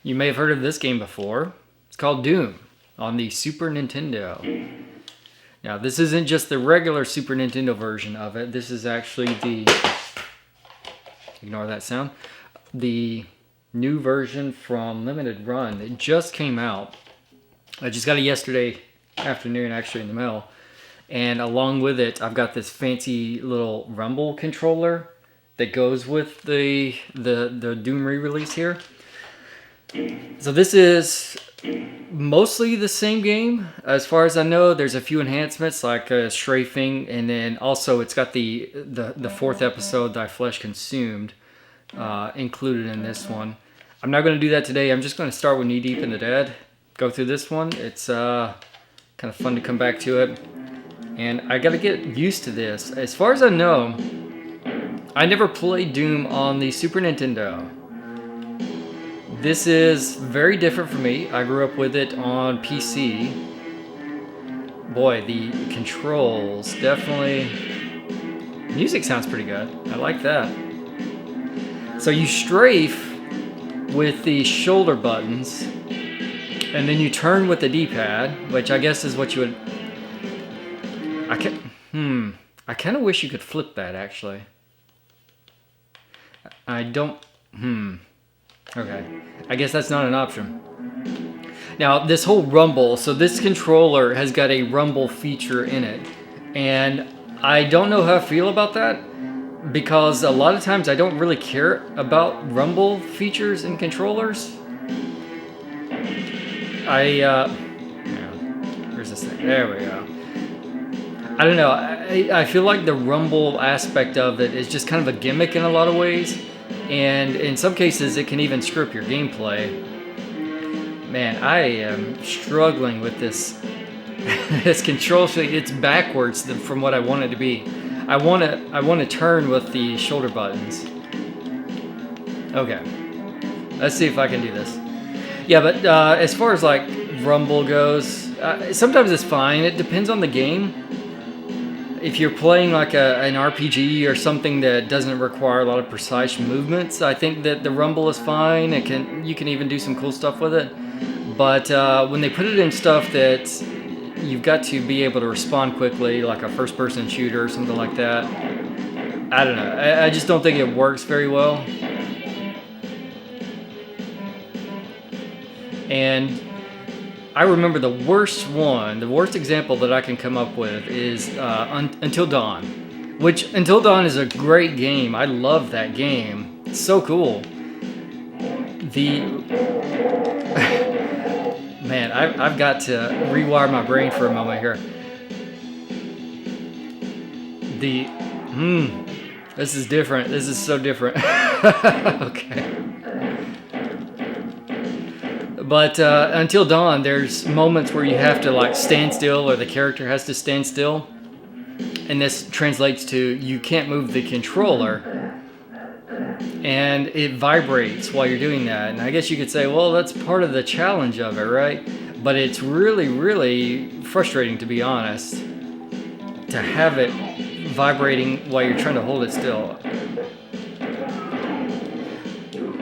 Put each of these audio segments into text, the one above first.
You may have heard of this game before. It's called Doom on the Super Nintendo. Now, this isn't just the regular Super Nintendo version of it. This is actually the... Ignore that sound. The new version from Limited Run. It just came out. I just got it yesterday afternoon, actually, in the mail. And along with it, I've got this fancy little rumble controller that goes with the Doom re-release here. So this is mostly the same game. As far as I know, there's a few enhancements like strafing, and then also it's got the fourth episode, Thy Flesh Consumed, included in this one. I'm not going to do that today. I'm just going to start with Knee Deep in the Dead. Go through this one. It's kind of fun to come back to it. And I got to get used to this. As far as I know, I never played Doom on the Super Nintendo. This is very different for me. I grew up with it on PC. Boy, the controls definitely... Music sounds pretty good. I like that. So you strafe with the shoulder buttons, and then you turn with the D-pad, which I guess is what you would... I kind of wish you could flip that, actually. I don't... Okay. I guess that's not an option. Now, this whole rumble, so this controller has got a rumble feature in it. And I don't know how I feel about that, because a lot of times I don't really care about rumble features in controllers. Where's this thing? There we go. I don't know. I feel like the rumble aspect of it is just kind of a gimmick in a lot of ways. And in some cases, it can even script your gameplay. Man, I am struggling with this. This control sheet. It's backwards from what I want it to be. I want to turn with the shoulder buttons. Okay, let's see if I can do this. Yeah, but as far as like rumble goes, sometimes it's fine. It depends on the game. If you're playing like an RPG or something that doesn't require a lot of precise movements, I think that the rumble is fine. You can even do some cool stuff with it. But when they put it in stuff that you've got to be able to respond quickly, like a first-person shooter or something like that, I don't know. I just don't think it works very well. And I remember the worst example that I can come up with is Until Dawn, which Until Dawn is a great game. I love that game. It's so cool. Man, I've got to rewire my brain for a moment here. This is different. This is so different. Okay. But Until Dawn, there's moments where you have to like stand still, or the character has to stand still. And this translates to you can't move the controller. And it vibrates while you're doing that. And I guess you could say, well, that's part of the challenge of it, right? But it's really, really frustrating, to be honest, to have it vibrating while you're trying to hold it still.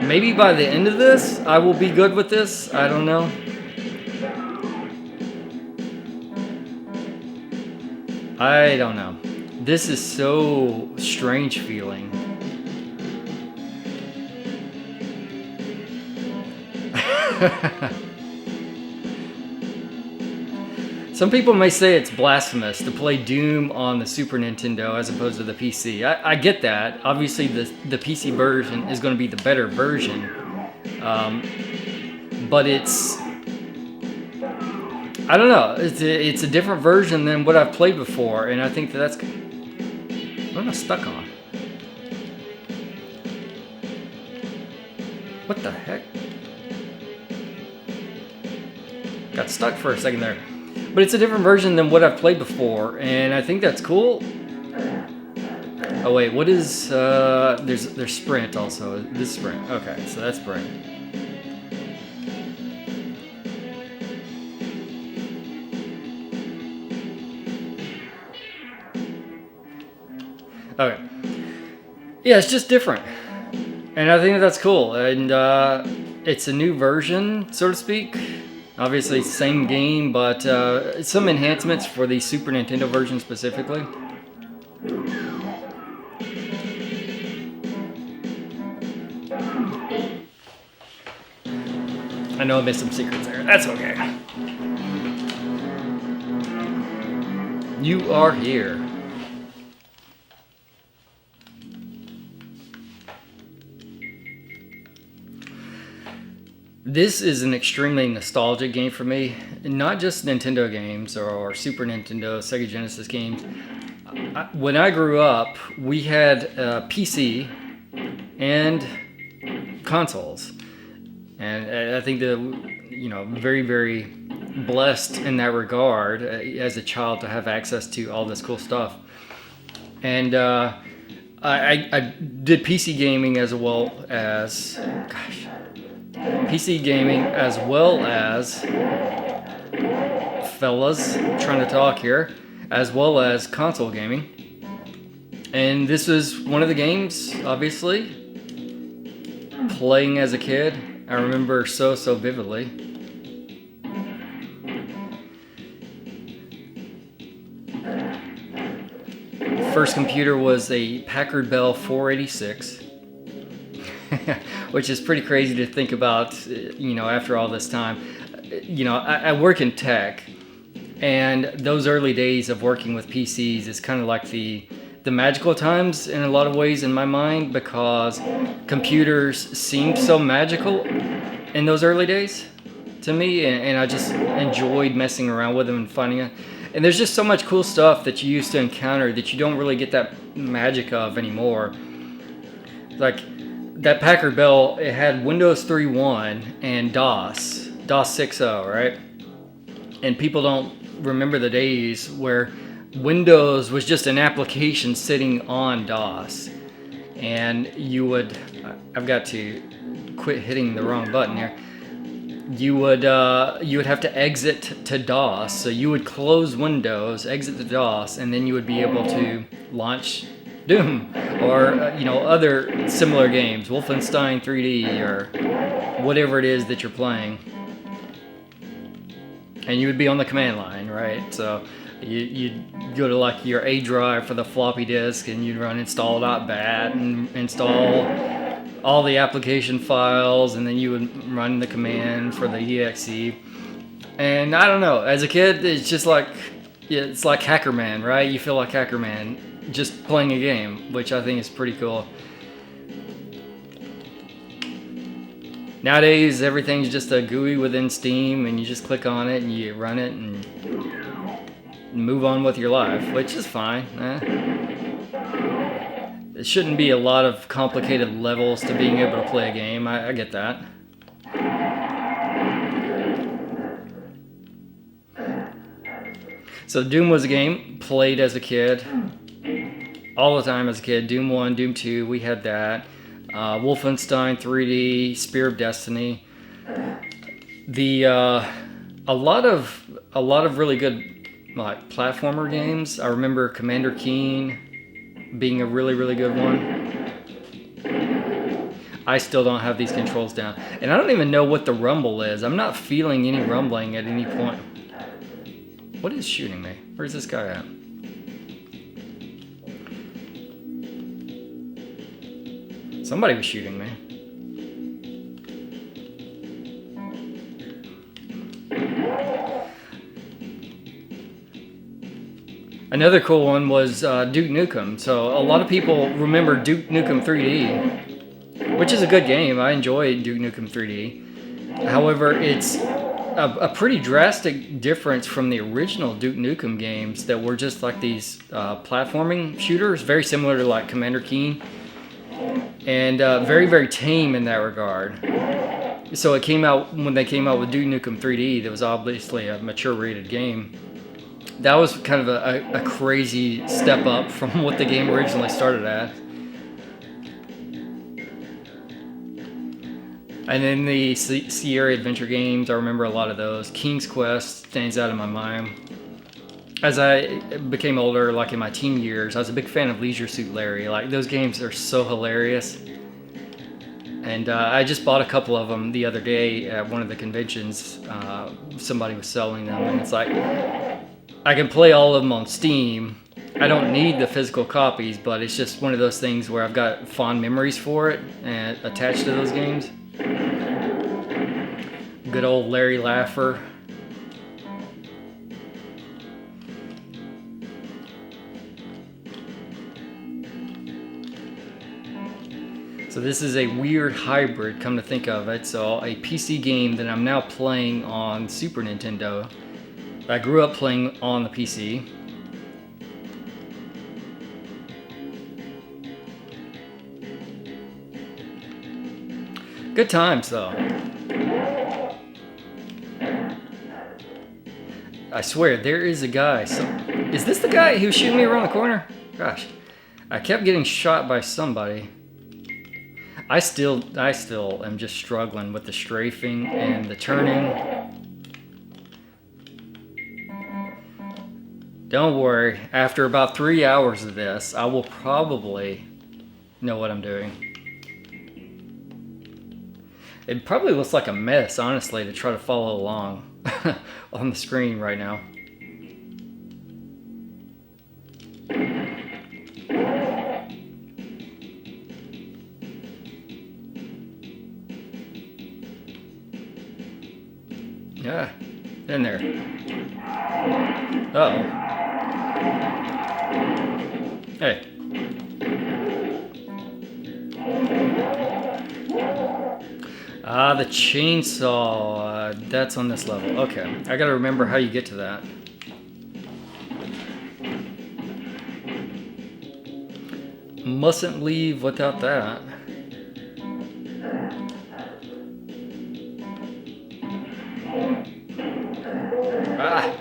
Maybe by the end of this, I will be good with this. I don't know. I don't know. This is so strange feeling. Some people may say it's blasphemous to play Doom on the Super Nintendo as opposed to the PC. I get that. Obviously, the PC version is going to be the better version. But it's... I don't know. It's a different version than what I've played before. And I think that's... What am I stuck on? What the heck? Got stuck for a second there. But it's a different version than what I've played before, and I think that's cool. Oh wait, what is there's sprint also. This sprint. Okay, so that's sprint. Okay. Yeah, it's just different. And I think that's cool. And it's a new version, so to speak. Obviously, same game, but some enhancements for the Super Nintendo version specifically. I know I missed some secrets there. That's okay. You are here. This is an extremely nostalgic game for me. Not just Nintendo games or Super Nintendo, Sega Genesis games. When I grew up, we had a PC and consoles. And I think that, very, very blessed in that regard as a child to have access to all this cool stuff. And I did PC gaming as well as, PC gaming as well as, fellas, trying to talk here, as well as console gaming. And this was one of the games, obviously, playing as a kid. I remember so vividly. First computer was a Packard Bell 486. Which is pretty crazy to think about, after all this time. I work in tech, and those early days of working with PCs is kind of like the magical times in a lot of ways in my mind, because computers seemed so magical in those early days to me, and I just enjoyed messing around with them and finding it. And there's just so much cool stuff that you used to encounter that you don't really get that magic of anymore. Like that Packard Bell, it had Windows 3.1 and DOS 6.0, right? And people don't remember the days where Windows was just an application sitting on DOS. And you would, I've got to quit hitting the wrong button here. You would have to exit to DOS. So you would close Windows, exit to DOS, and then you would be able to launch Doom or other similar games, Wolfenstein 3D or whatever it is that you're playing. And you would be on the command line, right? So you'd go to like your A drive for the floppy disk, and you'd run install.bat and install all the application files, and then you would run the command for the exe. And I don't know, as a kid, it's just like, it's like Hacker Man, right? You feel like Hacker Man just playing a game, which I think is pretty cool. Nowadays, everything's just a GUI within Steam, and you just click on it and you run it and move on with your life, which is fine. It shouldn't be a lot of complicated levels to being able to play a game. I get that. So Doom was a game played as a kid, all the time as a kid. Doom 1, Doom 2, we had that. Wolfenstein 3D, Spear of Destiny. A lot of really good like platformer games. I remember Commander Keen being a really good one. I still don't have these controls down, and I don't even know what the rumble is. I'm not feeling any rumbling at any point. What is shooting me? Where's this guy at? Somebody was shooting me. Another cool one was Duke Nukem. So a lot of people remember Duke Nukem 3D, which is a good game. I enjoy Duke Nukem 3D. However, it's a pretty drastic difference from the original Duke Nukem games that were just like these platforming shooters, very similar to like Commander Keen, and very tame in that regard. So it came out, when they came out with Duke Nukem 3D, that was obviously a mature rated game. That was kind of a crazy step up from what the game originally started at. And then the Sierra Adventure games, I remember a lot of those. King's Quest stands out in my mind. As I became older, like in my teen years, I was a big fan of Leisure Suit Larry. Like, those games are so hilarious. And I just bought a couple of them the other day at one of the conventions. Somebody was selling them, and it's like, I can play all of them on Steam. I don't need the physical copies, but it's just one of those things where I've got fond memories for it and attached to those games. Good old Larry Laffer. So this is a weird hybrid, come to think of it. So a PC game that I'm now playing on Super Nintendo. I grew up playing on the PC. Good times though. I swear, there is a guy. So, is this the guy who's shooting me around the corner? Gosh, I kept getting shot by somebody. I still am just struggling with the strafing and the turning. Don't worry, after about 3 hours of this, I will probably know what I'm doing. It probably looks like a mess, honestly, to try to follow along on the screen right now. Yeah, in there. Uh-oh. Hey. Ah, the chainsaw. That's on this level. Okay, I gotta remember how you get to that. Mustn't leave without that. Ah!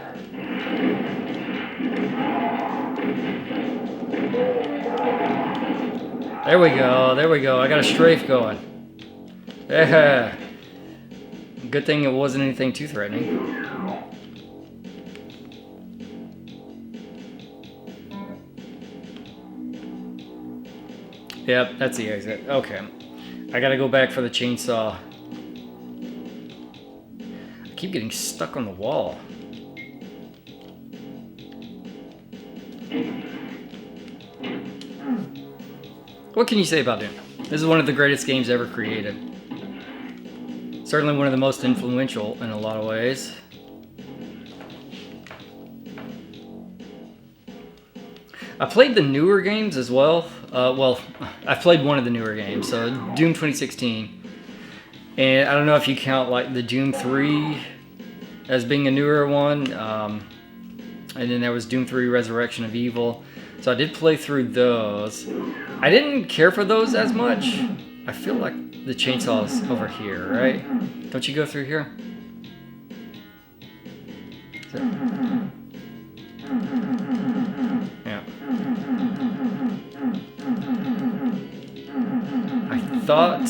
There we go, there we go. I got a strafe going. Yeah. Good thing it wasn't anything too threatening. Yep, that's the exit. Okay. I gotta go back for the chainsaw. I keep getting stuck on the wall. What can you say about Doom? This is one of the greatest games ever created. Certainly one of the most influential in a lot of ways. I played the newer games as well. Well, I played one of the newer games, so Doom 2016. And I don't know if you count like the Doom 3 as being a newer one. And then there was Doom 3 Resurrection of Evil. So I did play through those. I didn't care for those as much. I feel like the chainsaw is over here, right? Don't you go through here? Yeah. I thought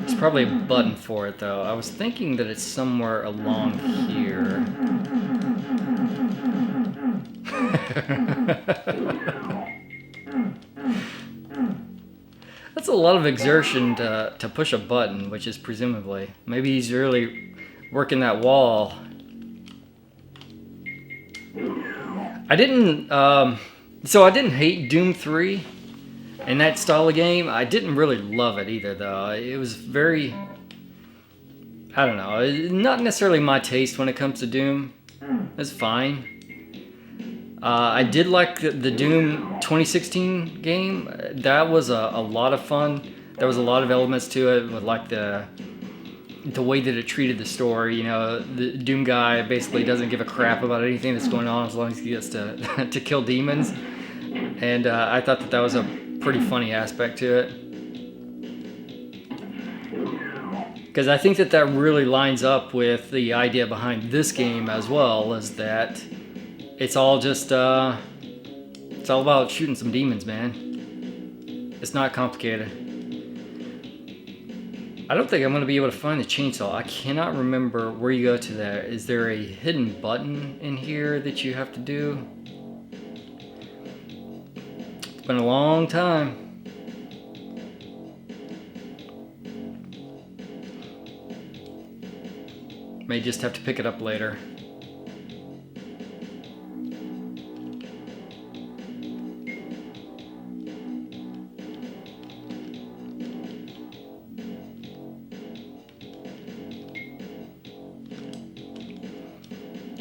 there's probably a button for it though. I was thinking that it's somewhere along here. That's a lot of exertion to push a button, which is presumably. Maybe he's really working that wall. I didn't hate Doom 3 and that style of game. I didn't really love it either though. It was very, I don't know, not necessarily my taste when it comes to Doom. It's fine. I did like the Doom 2016 game. That was a lot of fun. There was a lot of elements to it with like the way that it treated the story. You know, the Doom guy basically doesn't give a crap about anything that's going on as long as he gets to to kill demons. And I thought that was a pretty funny aspect to it. Because I think that really lines up with the idea behind this game as well, is that it's all just, it's all about shooting some demons, man. It's not complicated. I don't think I'm going to be able to find the chainsaw. I cannot remember where you go to that. Is there a hidden button in here that you have to do? It's been a long time. May just have to pick it up later.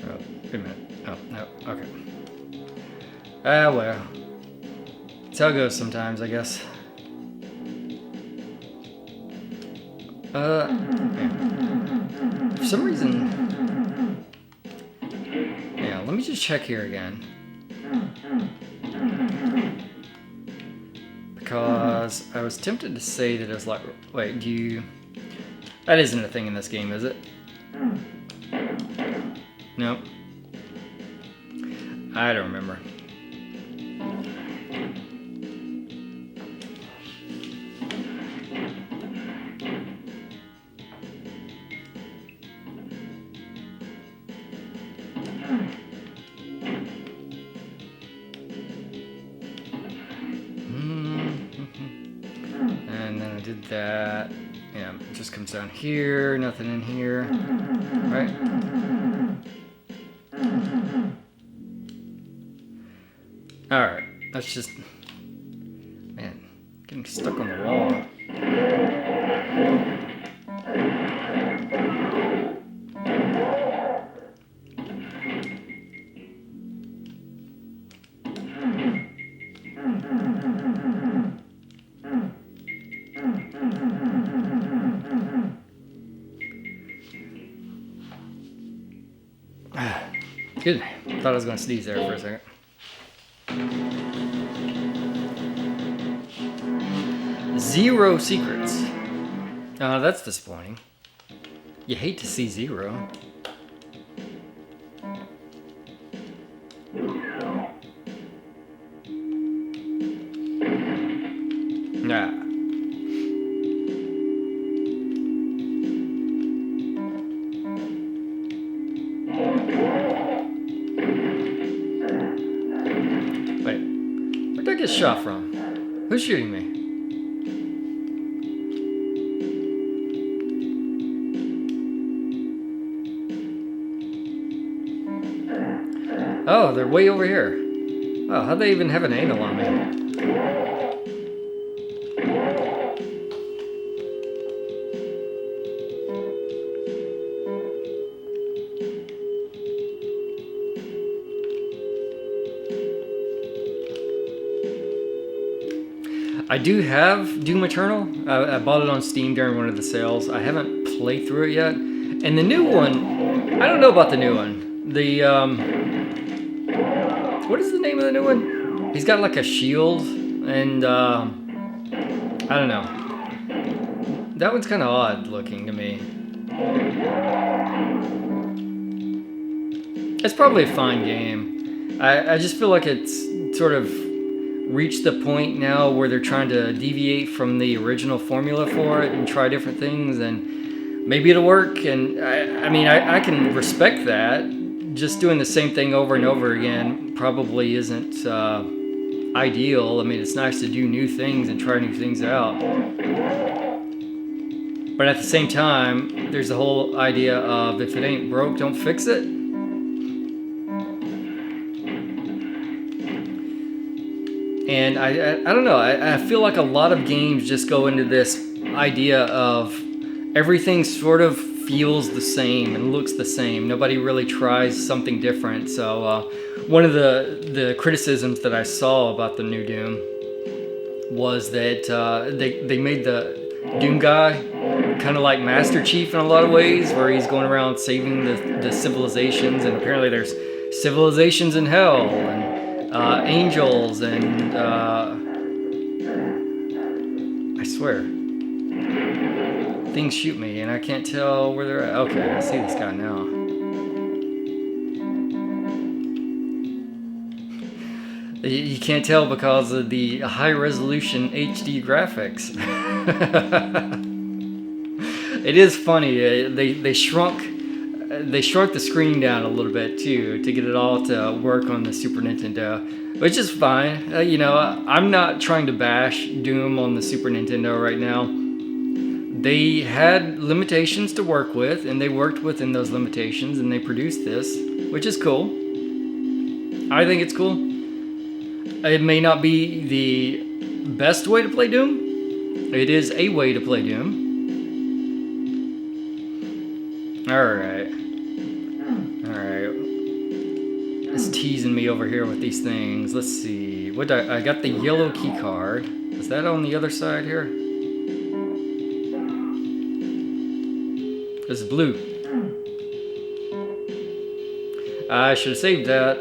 Oh, wait a minute. Oh, no. Okay. Ah, well. That's how it goes sometimes, I guess. Yeah. For some reason... Yeah, let me just check here again. Because I was tempted to say that it was like... Wait, do you... That isn't a thing in this game, is it? Nope. I don't remember. And then I did that. Yeah, it just comes down here, nothing in here. Right? Alright, that's just... Man, getting stuck on the wall. Good. Thought I was going to sneeze there for a second. Zero secrets. That's disappointing. You hate to see zero. Nah. Wait. Where'd I get shot from? Who's shooting me? Oh, they're way over here. Oh, how'd they even have an angle on me? I do have Doom Eternal. I bought it on Steam during one of the sales. I haven't played through it yet. And the new one, I don't know about the new one. The, what is the name of the new one? He's got like a shield, and I don't know. That one's kind of odd looking to me. It's probably a fine game. I just feel like it's sort of reached the point now where they're trying to deviate from the original formula for it and try different things, and maybe it'll work. And I mean, I can respect that. Just doing the same thing over and over again probably isn't ideal. I mean, it's nice to do new things and try new things out. But at the same time, there's the whole idea of if it ain't broke, don't fix it. And I don't know, I feel like a lot of games just go into this idea of everything sort of feels the same and looks the same. Nobody really tries something different. So one of the criticisms that I saw about the new Doom was that they made the Doom guy kind of like Master Chief in a lot of ways, where he's going around saving the civilizations, and apparently there's civilizations in hell, and angels, and I swear things shoot me and I can't tell where they're at. Okay, I see this guy now. You can't tell because of the high resolution HD graphics. It is funny. They shrunk the screen down a little bit too to get it all to work on the Super Nintendo, which is fine. You know, I'm not trying to bash Doom on the Super Nintendo right now. they had limitations to work with, and they worked within those limitations, and they produced this, which is cool. I think it's cool. It may not be the best way to play Doom. It is a way to play Doom. Alright. Alright. It's teasing me over here with these things. Let's see. What I got the yellow key card. Is that on the other side here? This is blue. I should have saved that.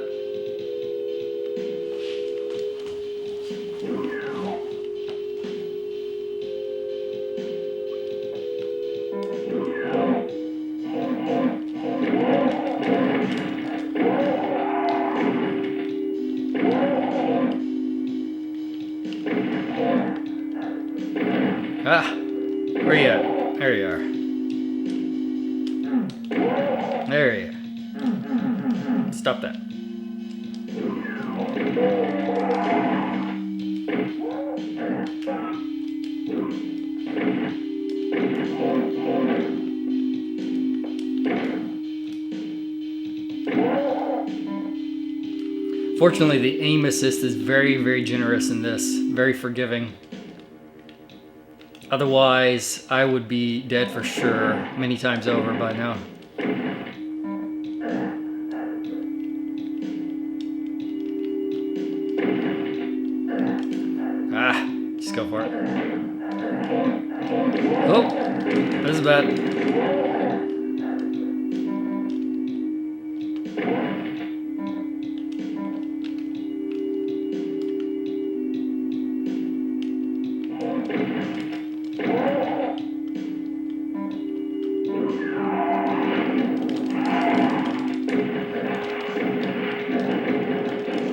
Ah, where you at? There you are. There you are. Stop that. Fortunately, the aim assist is very, very generous in this. Very forgiving. Otherwise, I would be dead for sure many times over by now. Ah, just go for it. Oh, this is bad.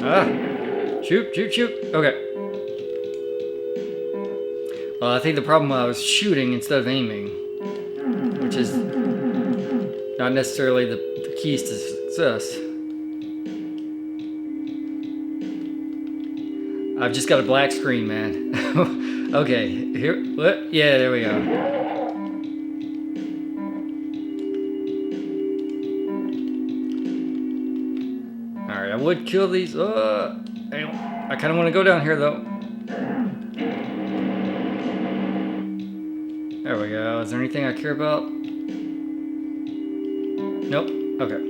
Ah, shoot, shoot, shoot. Okay. Well, I think the problem I was shooting instead of aiming, which is not necessarily the keys to success. I've just got a black screen, man. Okay, here, what? Yeah, there we go. Alright, I would kill these. I kind of want to go down here, though. There we go. Is there anything I care about? Nope. Okay.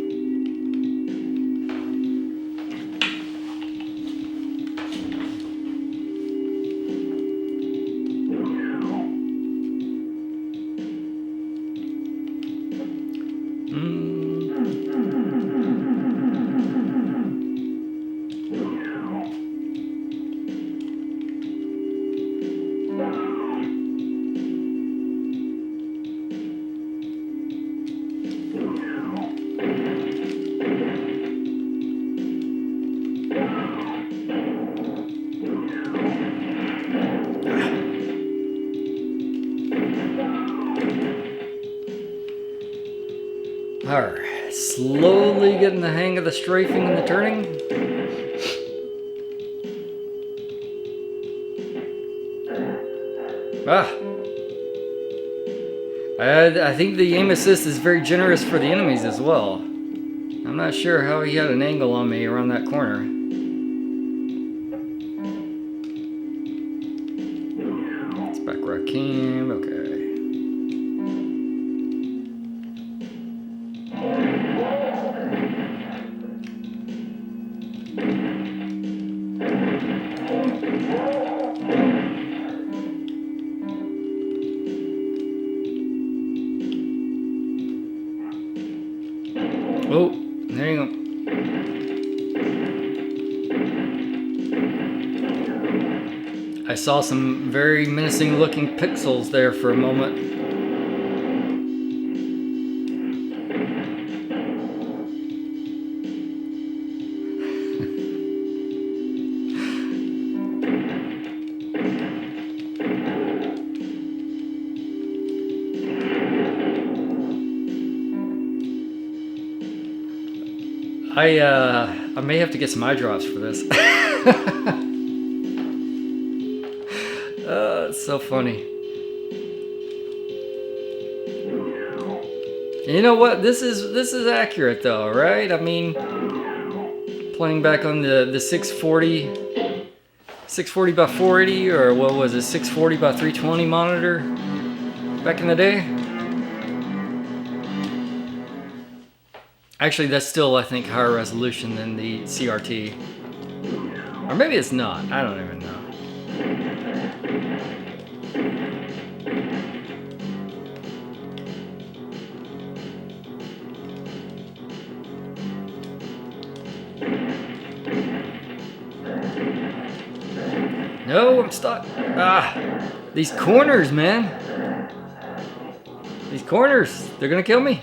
Alright, slowly getting the hang of the strafing and the turning. Ah! I think the aim assist is very generous for the enemies as well. I'm not sure how he had an angle on me around that corner. It's back where I came, okay. Oh, there you go. I saw some very menacing looking pixels there for a moment. I may have to get some eye drops for this. It's so funny. You know what? This is accurate though, right? I mean, playing back on the 640 by 480, or what was it, 640 by 320 monitor back in the day. Actually, that's still, I think, higher resolution than the CRT. Or maybe it's not. I don't even know. No, I'm stuck. Ah, these corners, man. These corners, they're gonna kill me.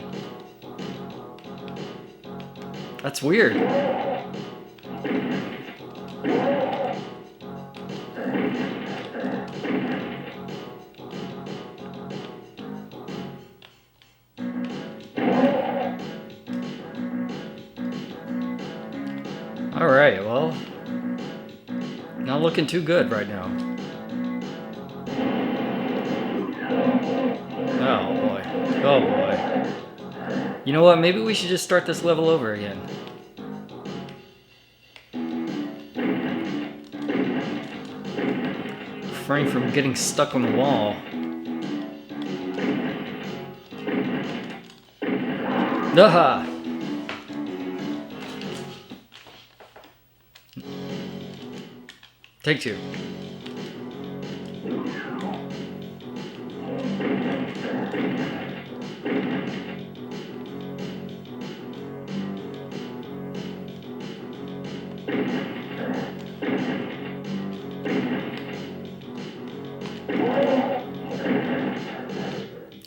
That's weird. All right, well, not looking too good right now. Oh boy. Oh boy. You know what? Maybe we should just start this level over again. Refrain from getting stuck on the wall. Aha! Take two.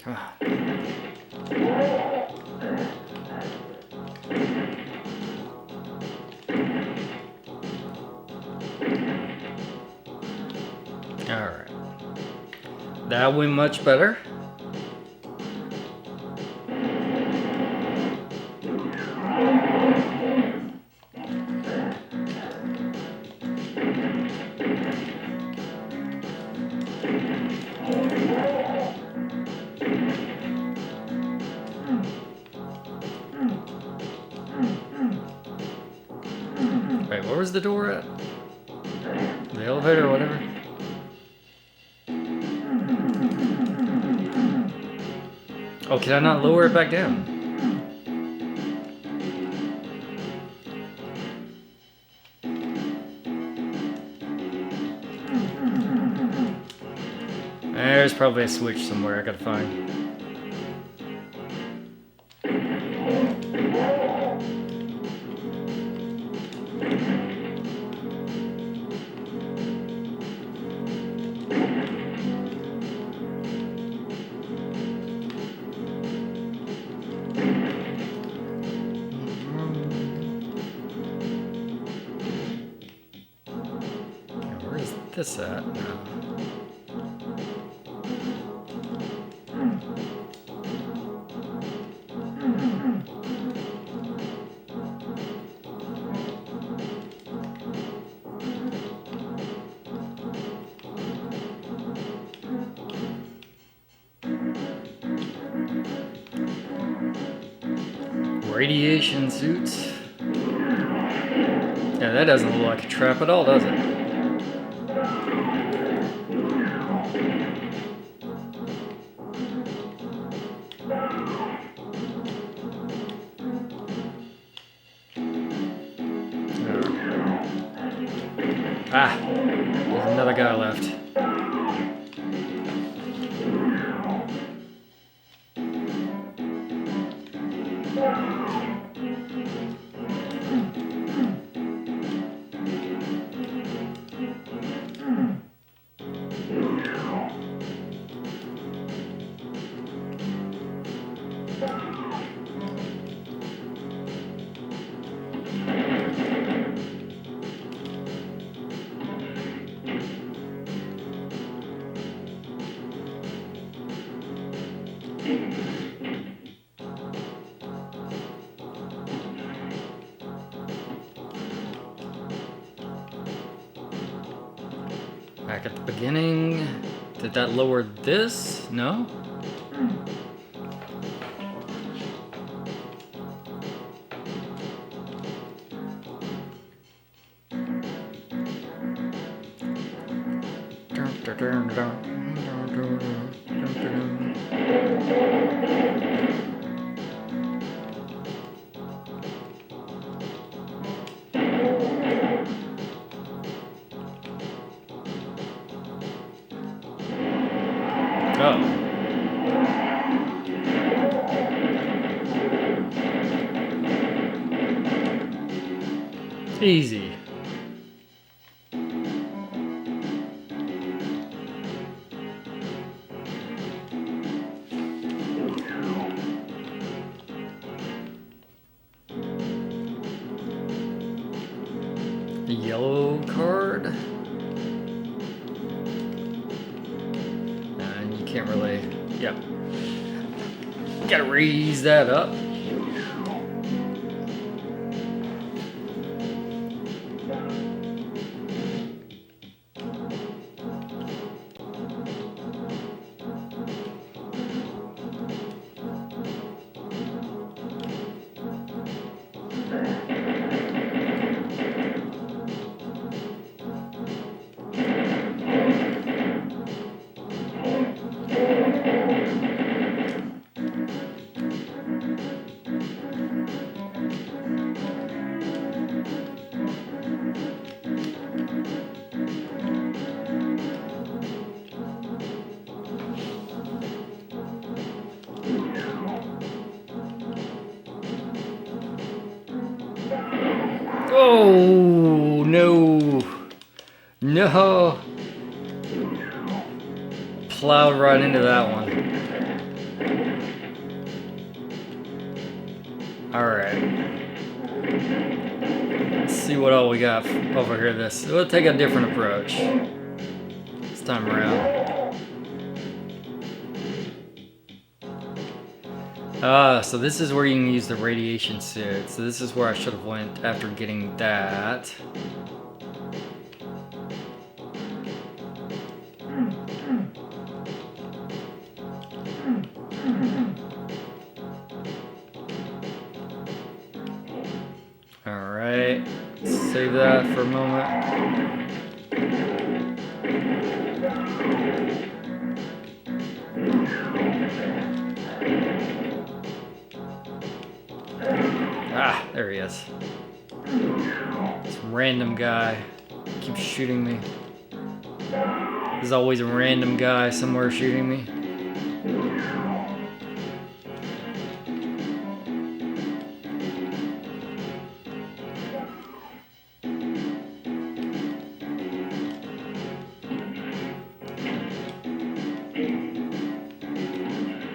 Come on. Alright. That went much better. Wait, where was the door at? The elevator or whatever? Oh, can I not lower it back down? There's probably a switch somewhere I gotta find. Where's this at? Radiation suits. Yeah, that doesn't look like a trap at all, does it? Ah, there's another guy left. Back at the beginning. Did that lower this? No? Oh. Easy. The yellow card. And you can't really, yep. Gotta raise that up. Oh, no. No. Plowed right into that one. Alright. Let's see what all we got over here. We'll take a different approach this time around. So this is where you can use the radiation suit. So this is where I should have went after getting that. Alright, save that for a moment. Ah, there he is. Some random guy keeps shooting me. There's always a random guy somewhere shooting me.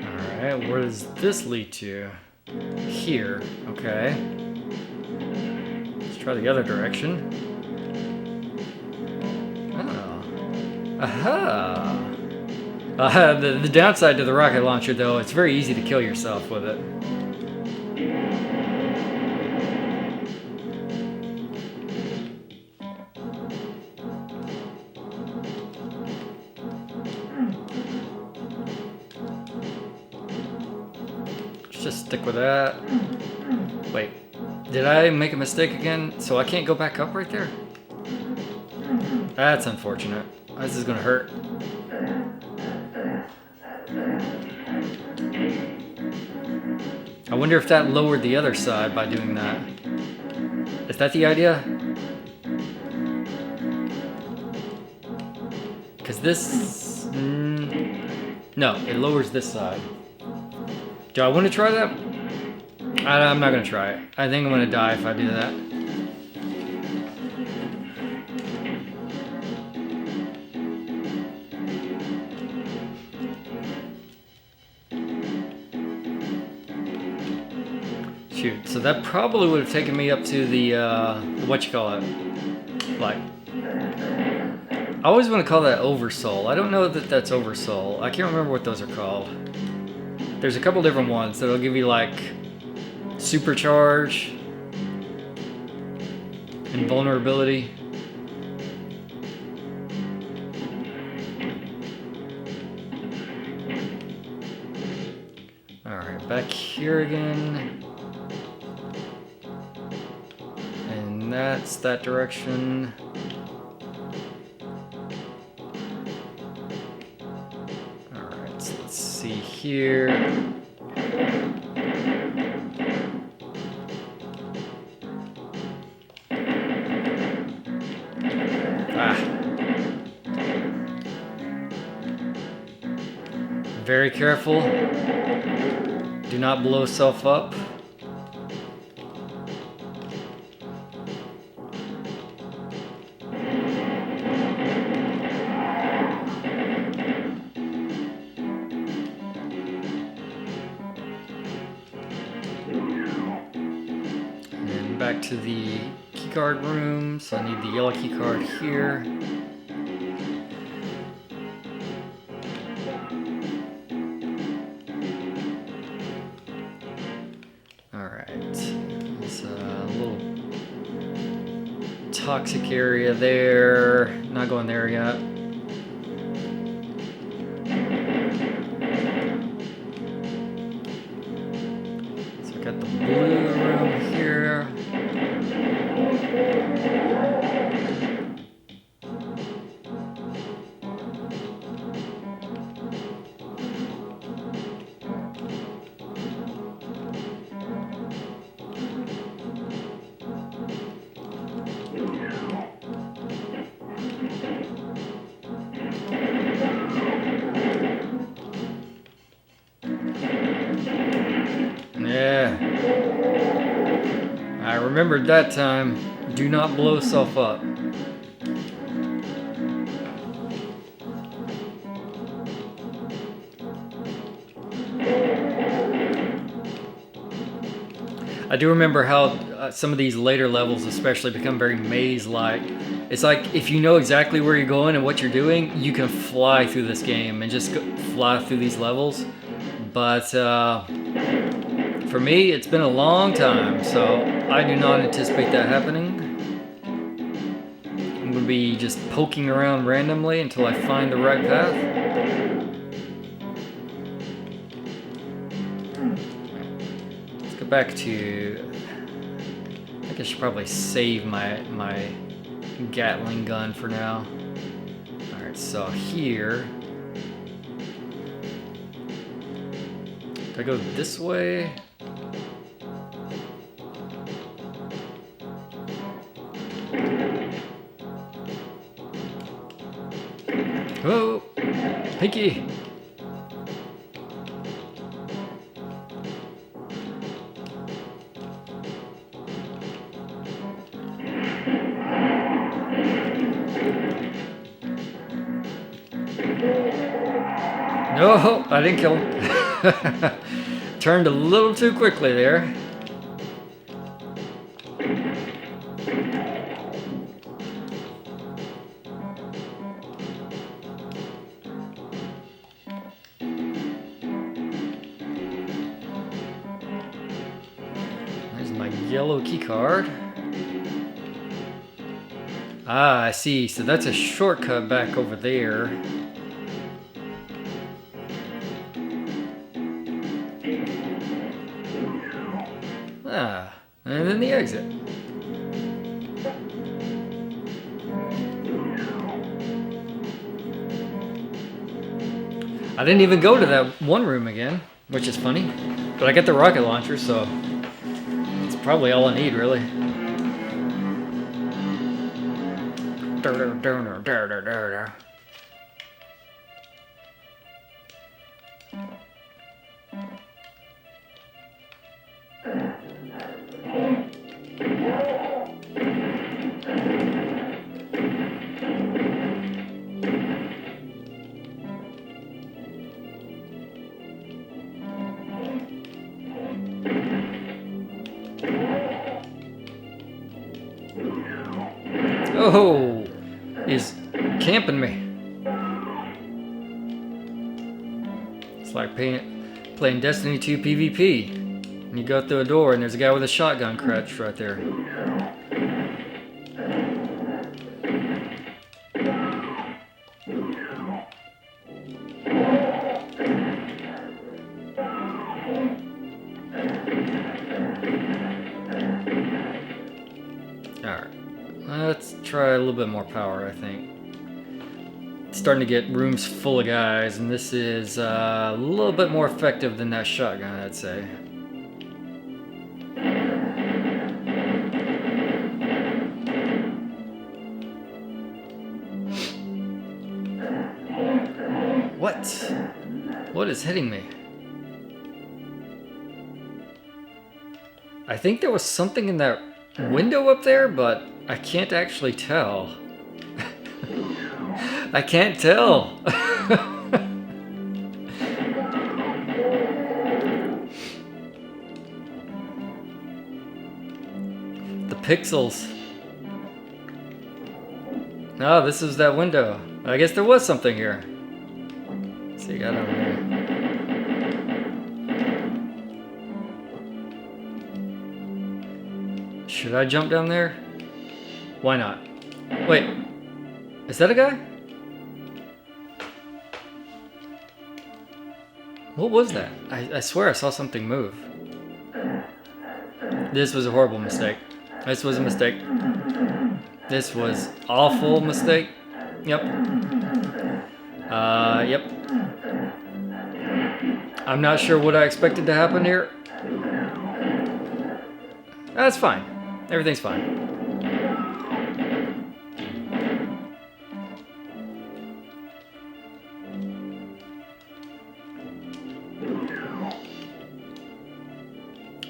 Alright, where does this lead to? Here, okay. Let's try the other direction. Oh. Aha! The downside to the rocket launcher, though, it's very easy to kill yourself with it. Just stick with that. Wait, did I make a mistake again? So I can't go back up right there? That's unfortunate. This is gonna hurt. I wonder if that lowered the other side by doing that. Is that the idea? Because this... no, it lowers this side. Do I want to try that? I'm not going to try it. I think I'm going to die if I do that. Shoot, so that probably would have taken me up to the what you call it? Like, I always want to call that oversoul. I don't know that that's oversoul. I can't remember what those are called. There's a couple different ones that'll give you like supercharge, invulnerability. Alright, back here again. And that's that direction. here. Very careful. Do not blow self up. And then back to the keycard room. So I need the yellow keycard here. Toxic area there. Not going there yet. So I got the blue room here. Yeah. I remembered that time. Do not blow self up. I do remember how some of these later levels especially become very maze-like. It's like if you know exactly where you're going and what you're doing, you can fly through this game and just fly through these levels. But for me, it's been a long time, so I do not anticipate that happening. I'm going to be just poking around randomly until I find the right path. Let's go back to... I think I should probably save my Gatling gun for now. Alright, so here... Do I go this way? Oh, Pinky! No, I didn't kill him. Turned a little too quickly there. There's my yellow key card. Ah, I see. So that's a shortcut back over there. Ah, and then the exit. I didn't even go to that one room again, which is funny. But I get the rocket launcher, so it's probably all I need, really. Oh, he's camping me. It's like playing Destiny 2 PvP. And you go through a door and there's a guy with a shotgun crouched right there. Alright, let's try a little bit more power, I think. starting to get rooms full of guys, and this is a little bit more effective than that shotgun, I'd say. What? What is hitting me? I think there was something in that window up there, but I can't actually tell. I can't tell. The pixels. Oh, this is that window. I guess there was something here. Let's see, got over here. Should I jump down there? Why not? Wait, is that a guy? What was that? I swear I saw something move. This was a horrible mistake. This was a mistake. This was awful mistake. Yep. Yep. I'm not sure what I expected to happen here. That's fine. Everything's fine.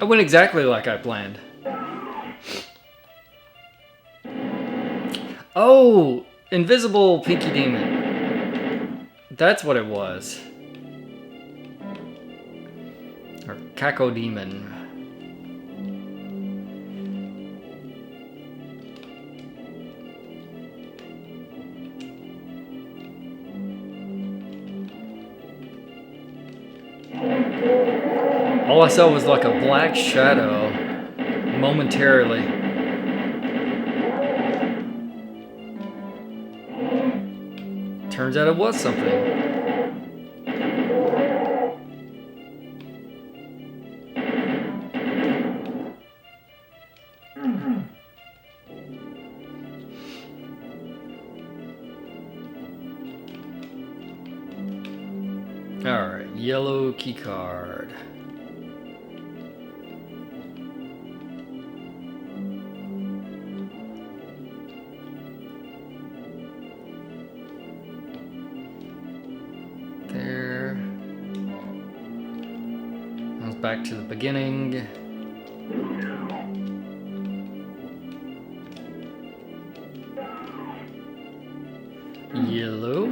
I went exactly like I planned. Oh, invisible Pinky Demon. That's what it was. Or Caco Demon. All I saw was like a black shadow momentarily. Turns out it was something. Alright, yellow key card. There. Goes back to the beginning. Yellow.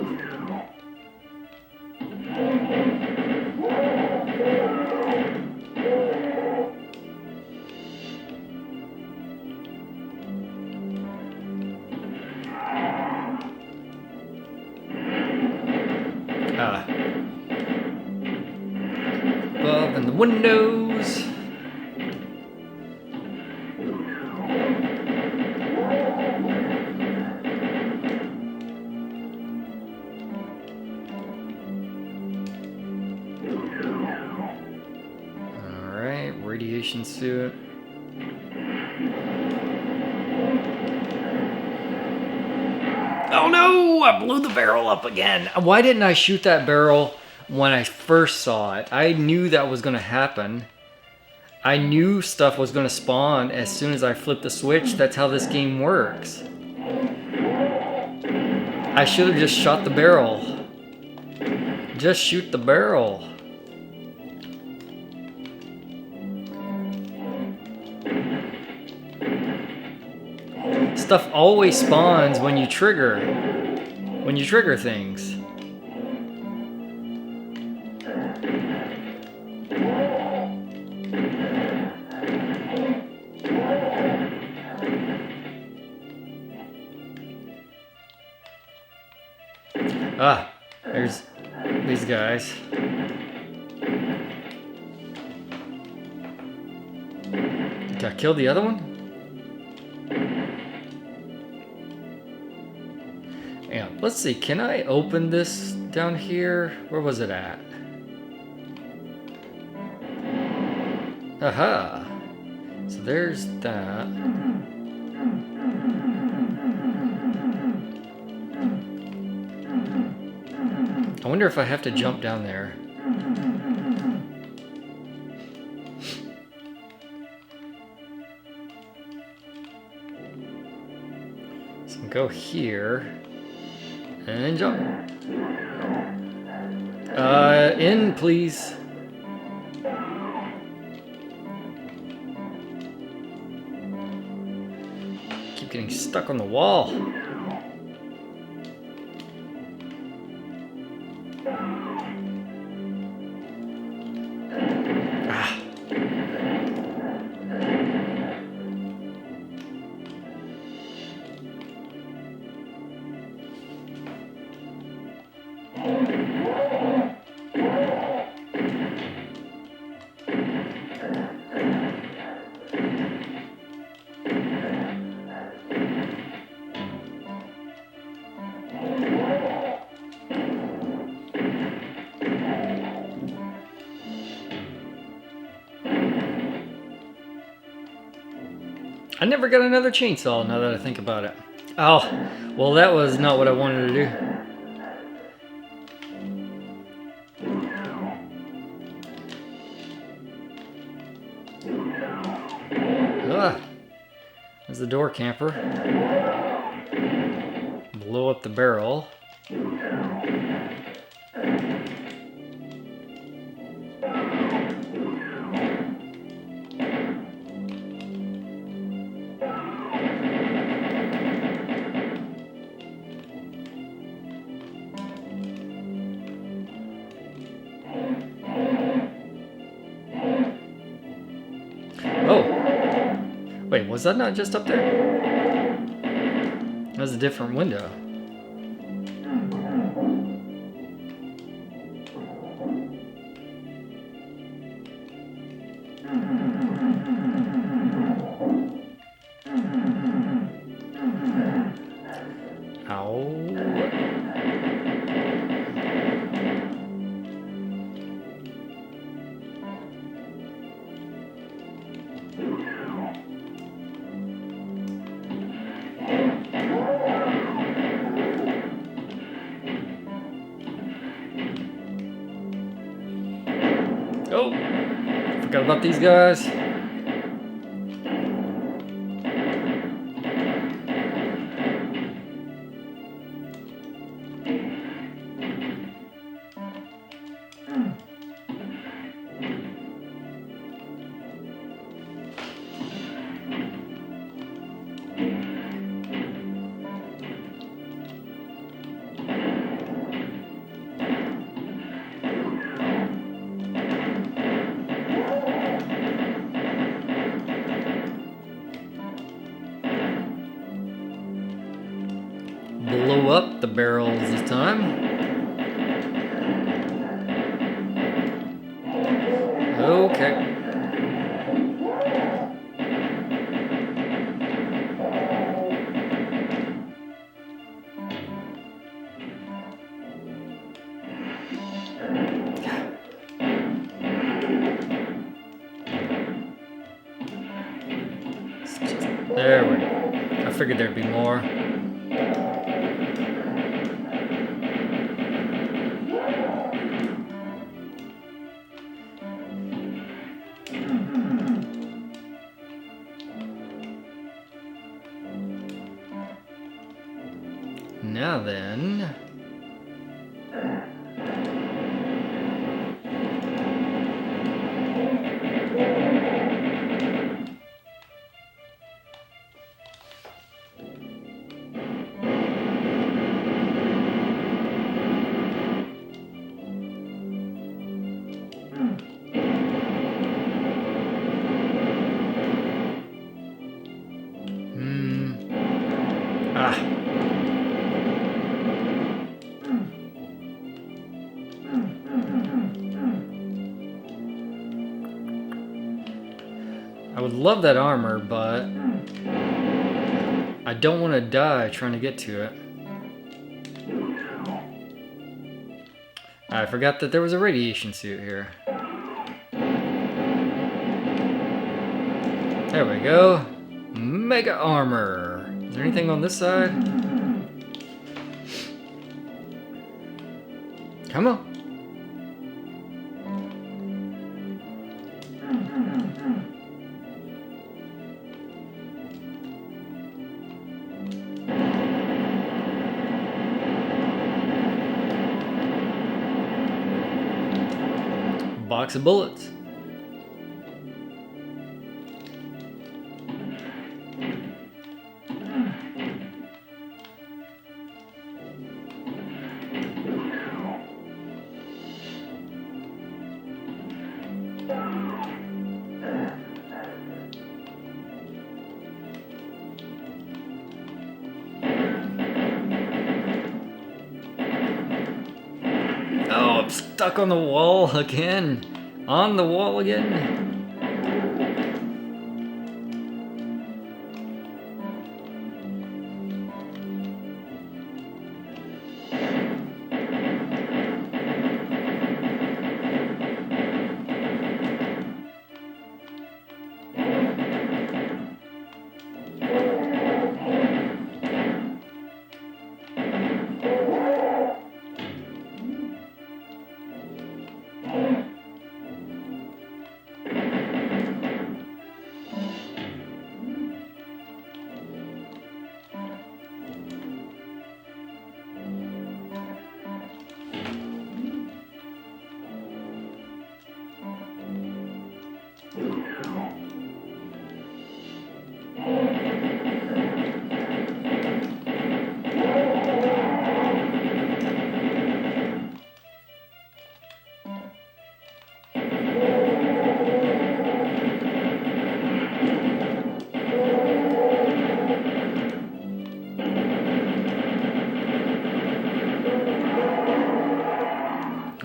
Above in the windows. Alright, radiation suit. Oh no! I blew the barrel up again. Why didn't I shoot that barrel when I first saw it? I knew that was going to happen. I knew stuff was going to spawn as soon as I flipped the switch. That's how this game works. I should have just shot the barrel. Just shoot the barrel. Stuff always spawns when you trigger. When you trigger things. Ah, there's these guys. Did I kill the other one? Yeah, let's see, can I open this down here? Where was it at? Aha! So there's that. I wonder if I have to jump down there. So go here and jump. In, please. Keep getting stuck on the wall. Ah. I never got another chainsaw now that I think about it. Oh, well that was not what I wanted to do. Ah, there's the door camper. Blow up the barrel. Wait, was that not just up there? That was a different window. Ow. Oh, forgot about these guys. Blow up the barrels this time. Okay. There we go. I figured there'd be more. Now then... I would love that armor, but I don't want to die trying to get to it. I forgot that there was a radiation suit here. There we go. Mega armor. Is there anything on this side? Come on. Box of bullets. Oh, I'm stuck on the wall again. On the wall again.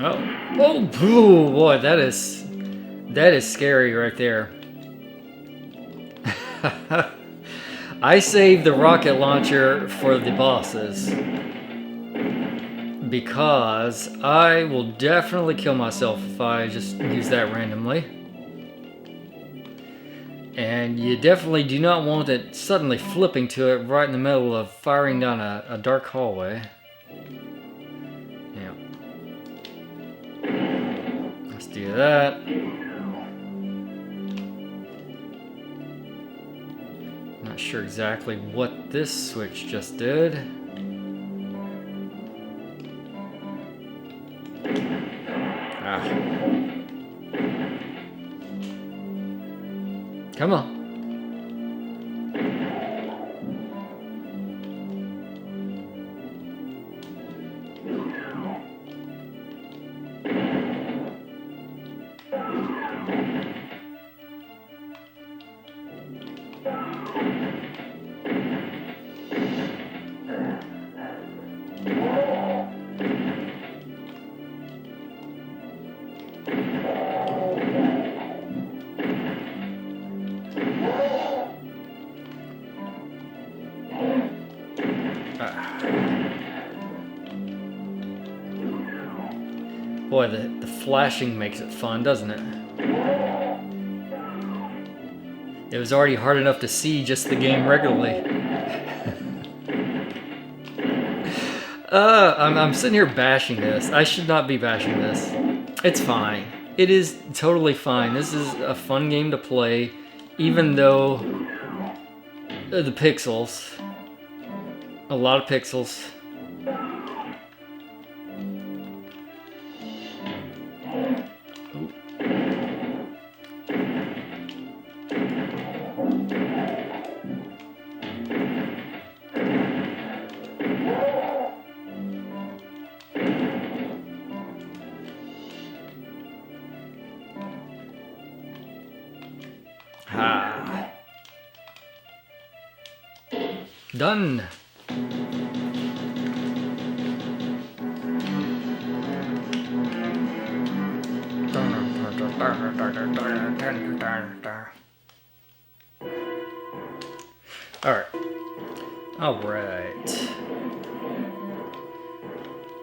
Oh, oh boy, that is scary right there. I saved the rocket launcher for the bosses because I will definitely kill myself if I just use that randomly. And you definitely do not want it suddenly flipping to it right in the middle of firing down a dark hallway. Yeah. Let's do that. Not sure exactly what this switch just did. Ah. Come on. Boy, the flashing makes it fun, doesn't it? It was already hard enough to see just the game regularly. I'm sitting here bashing this. I should not be bashing this. It's fine. It is totally fine. This is a fun game to play, even though the pixels. A lot of pixels. Ha. Done. All right.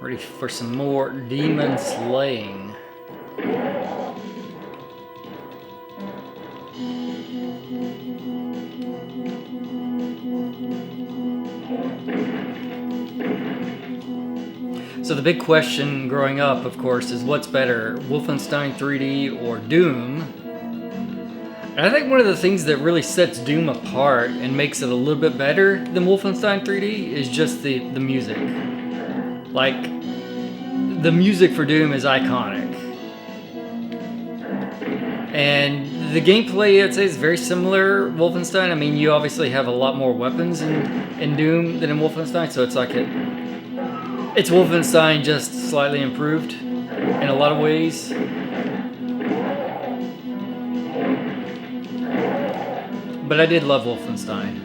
Ready for some more demon slaying. So the big question growing up, of course, is what's better, Wolfenstein 3D or Doom? And I think one of the things that really sets Doom apart and makes it a little bit better than Wolfenstein 3D is just the music. Like, the music for Doom is iconic. And the gameplay, I'd say, is very similar Wolfenstein. I mean, you obviously have a lot more weapons in Doom than in Wolfenstein, so it's like it's Wolfenstein just slightly improved in a lot of ways. But I did love Wolfenstein.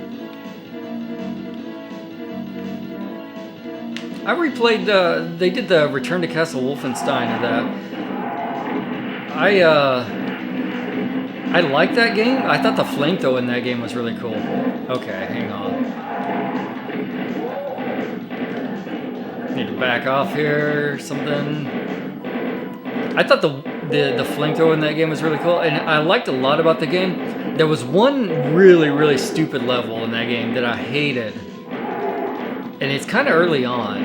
I replayed, they did the Return to Castle Wolfenstein of that. I liked that game. I thought the flamethrower in that game was really cool. Okay, hang on. Need to back off here, something. I thought the flamethrower in that game was really cool, and I liked a lot about the game. There was one really stupid level in that game that I hated, and it's kind of early on.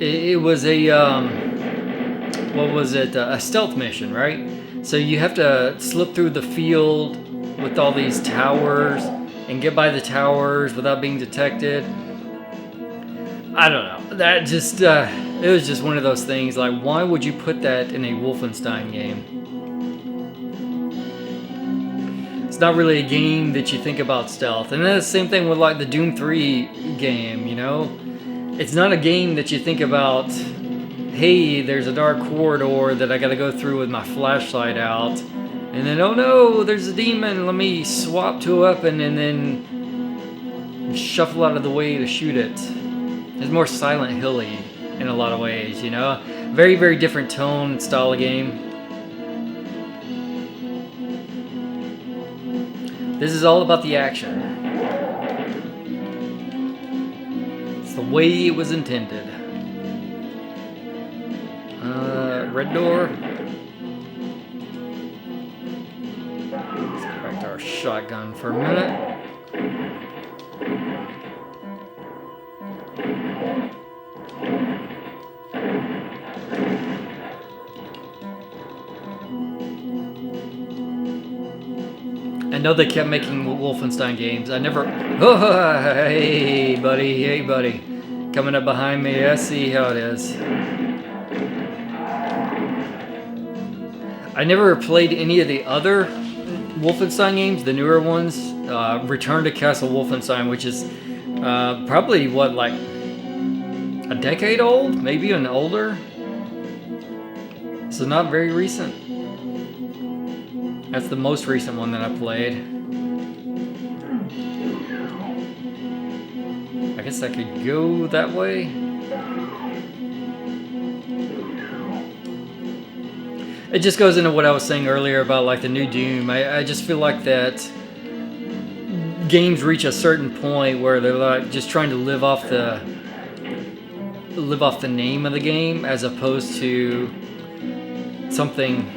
It was a what was it? A stealth mission, right? So you have to slip through the field with all these towers and get by the towers without being detected. I don't know. That just it was just one of those things. Like, why would you put that in a Wolfenstein game? It's not really a game that you think about stealth. And then the same thing with like the Doom 3 game, you know? It's not a game that you think about, hey, there's a dark corridor that I gotta go through with my flashlight out. And then, oh no, there's a demon, let me swap to a weapon and then shuffle out of the way to shoot it. It's more Silent Hill-y in a lot of ways, you know? Very different tone and style of game. This is all about the action. It's the way it was intended. Red door. Let's go back to our shotgun for a minute. I know they kept making Wolfenstein games. I never... Oh, hey, buddy. Hey, buddy. Coming up behind me. I see how it is. I never played any of the other Wolfenstein games, the newer ones. Return to Castle Wolfenstein, which is probably, what, like a decade old? Maybe even older? So not very recent. That's the most recent one that I played. I guess I could go that way. It just goes into what I was saying earlier about like the new Doom. I just feel like that games reach a certain point where they're like just trying to live off the name of the game as opposed to something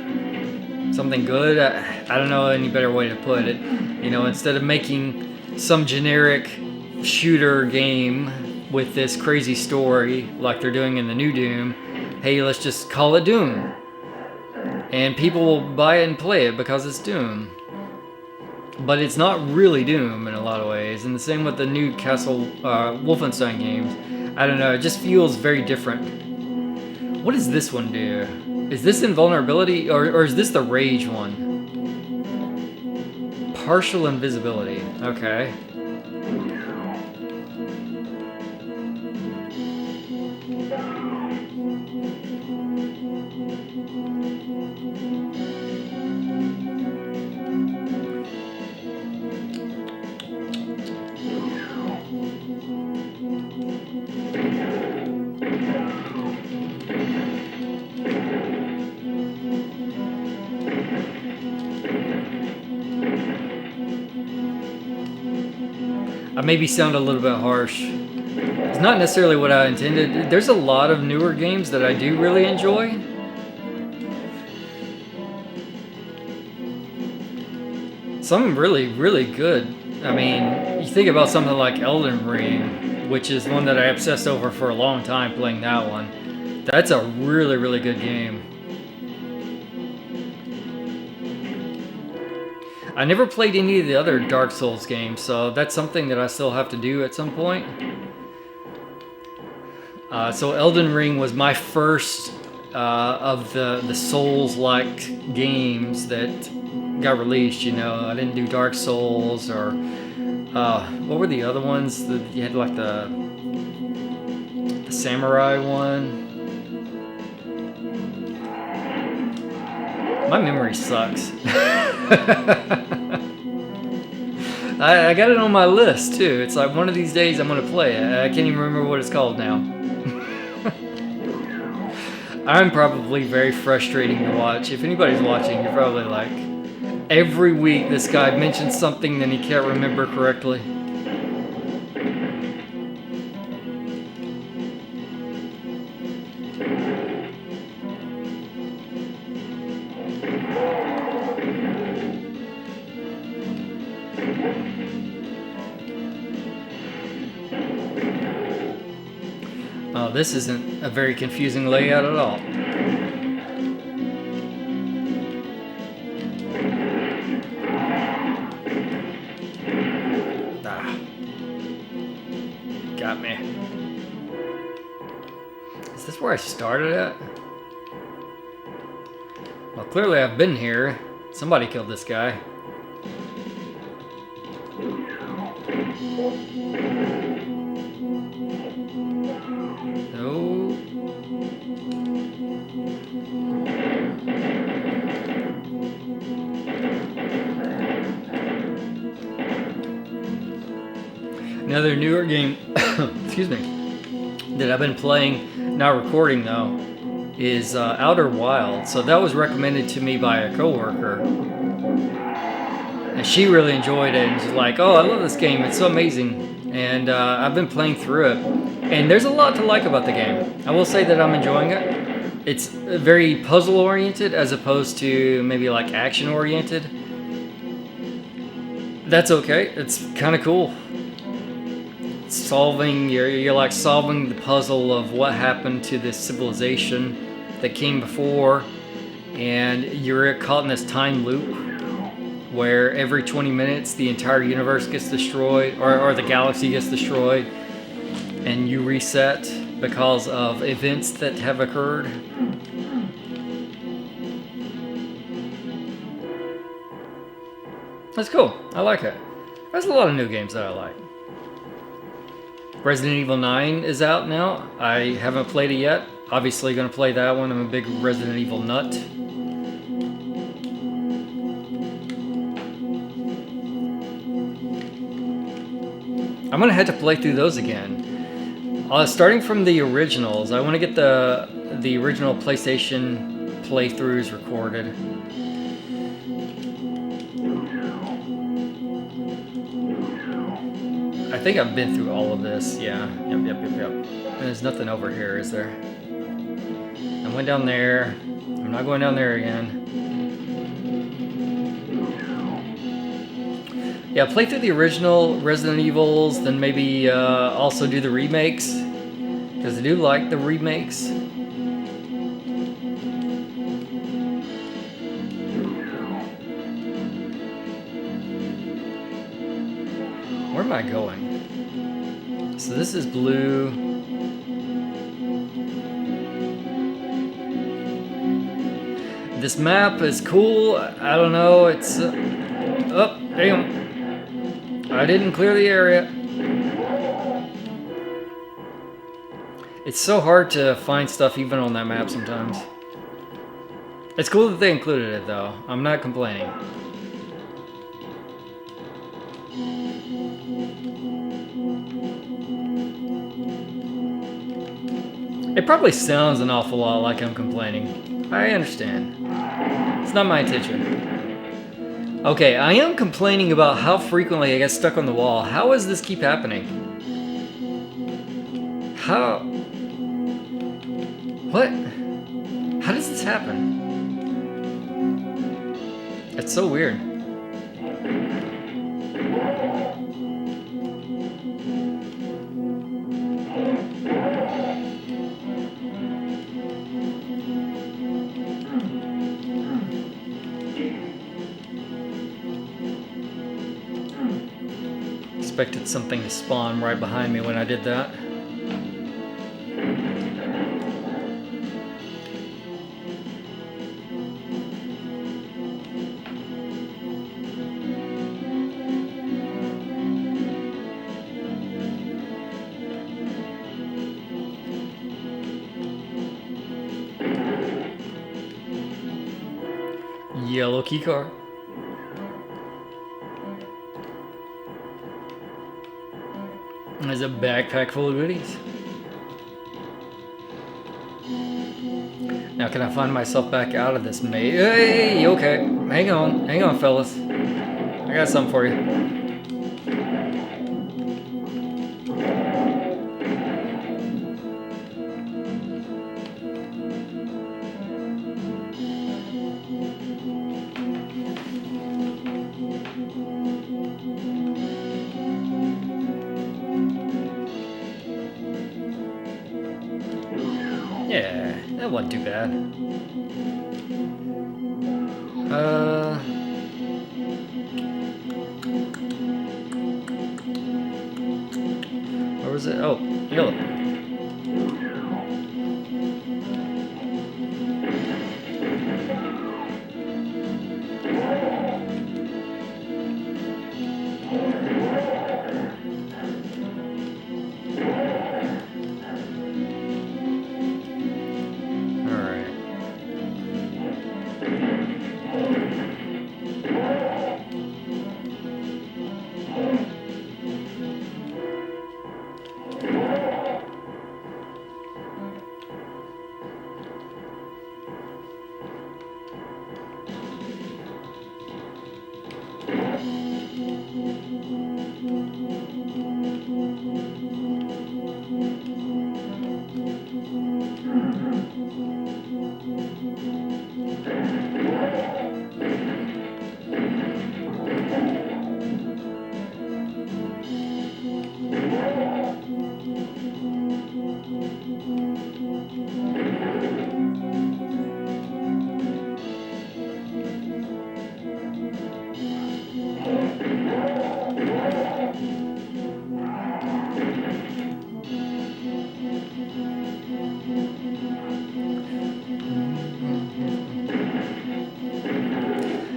good. I don't know any better way to put it. You know, instead of making some generic shooter game with this crazy story like they're doing in the new Doom, hey, let's just call it Doom. And people will buy it and play it because it's Doom. But it's not really Doom in a lot of ways. And the same with the new Wolfenstein games. I don't know, it just feels very different. What does this one do? Is this invulnerability or is this the rage one? Partial invisibility. Okay. I maybe sound a little bit harsh. It's not necessarily what I intended. There's a lot of newer games that I do really enjoy. Some really good. I mean, you think about something like Elden Ring, which is one that I obsessed over for a long time playing that one. That's a really, really good game. I never played any of the other Dark Souls games, so that's something that I still have to do at some point. So Elden Ring was my first of the Souls-like games that got released. You know, I didn't do Dark Souls or what were the other ones? You had like the samurai one. My memory sucks. I got it on my list too. It's like one of these days I'm gonna play it. I can't even remember what it's called now. I'm probably very frustrating to watch. If anybody's watching, you're probably like, every week this guy mentions something that he can't remember correctly. Oh, this isn't a very confusing layout at all. Ah. Got me. Is this where I started at? Well, clearly I've been here. Somebody killed this guy. No. Another newer game, excuse me, that I've been playing, not recording though, is Outer Wilds. So that was recommended to me by a coworker, and she really enjoyed it. And she's like, "Oh, I love this game. It's so amazing." And I've been playing through it, and there's a lot to like about the game. I will say that I'm enjoying it. It's very puzzle oriented as opposed to maybe like action oriented. That's okay. It's kind of cool. You're like solving the puzzle of what happened to this civilization that came before, and you're caught in this time loop where every 20 minutes the entire universe gets destroyed, or the galaxy gets destroyed, and you reset because of events that have occurred. That's cool. I like it. There's a lot of new games that I like. Resident Evil 9 is out now. I haven't played it yet. Obviously going to play that one. I'm a big Resident Evil nut. I'm going to have to play through those again. Starting from the originals, I want to get the original PlayStation playthroughs recorded. I think I've been through all of this, yeah. Yep. And there's nothing over here, is there? I went down there. I'm not going down there again. Yeah, play through the original Resident Evils, then maybe also do the remakes, because I do like the remakes. Where am I going? So this is blue. This map is cool. I don't know. It's oh, damn. I didn't clear the area. It's so hard to find stuff even on that map sometimes. It's cool that they included it though. I'm not complaining. It probably sounds an awful lot like I'm complaining. I understand. It's not my intention. Okay, I am complaining about how frequently I get stuck on the wall. How does this keep happening? How? What? How does this happen? It's so weird. expected something to spawn right behind me when I did that. Yellow key card. There's a backpack full of goodies. Now can I find myself back out of this maze? Hey, okay. Hang on, fellas. I got something for you. Yeah, that wasn't too bad. Where was it? Oh, yellow.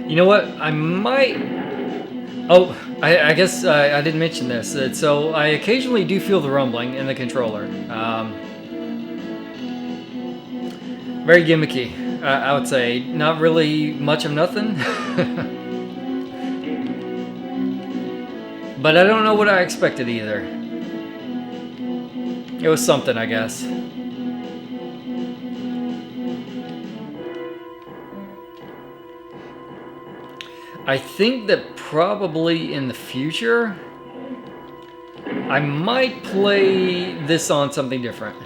You know what? I might... Oh, I guess I didn't mention this. So I occasionally do feel the rumbling in the controller. Very gimmicky, I would say. Not really much of nothing. But I don't know what I expected either. It was something, I guess. I think that probably in the future, I might play this on something different.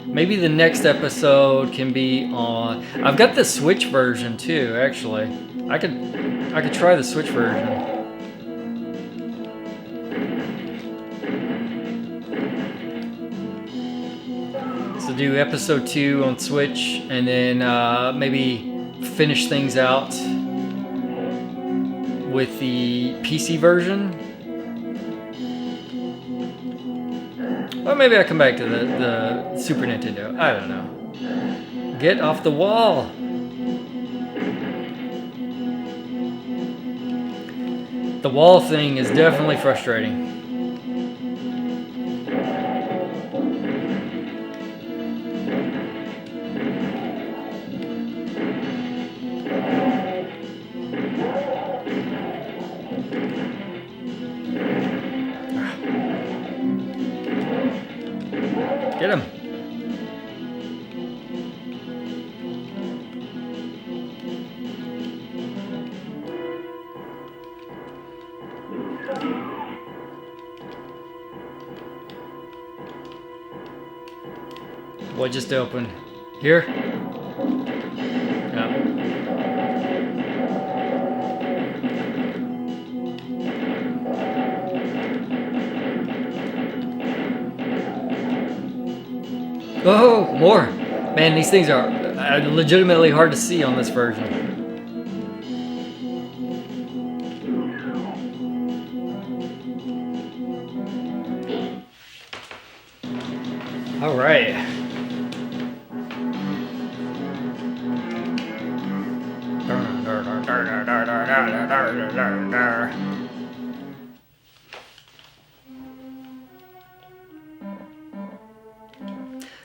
Maybe the next episode can be on... I've got the Switch version too, actually. I could try the Switch version. So do episode 2 on Switch, and then maybe finish things out with the PC version. Or maybe I come back to the Super Nintendo. I don't know. Get off the wall. The wall thing is definitely frustrating. Get him. What just opened? Here? Yeah. Oh, more! Man, these things are legitimately hard to see on this version. All right.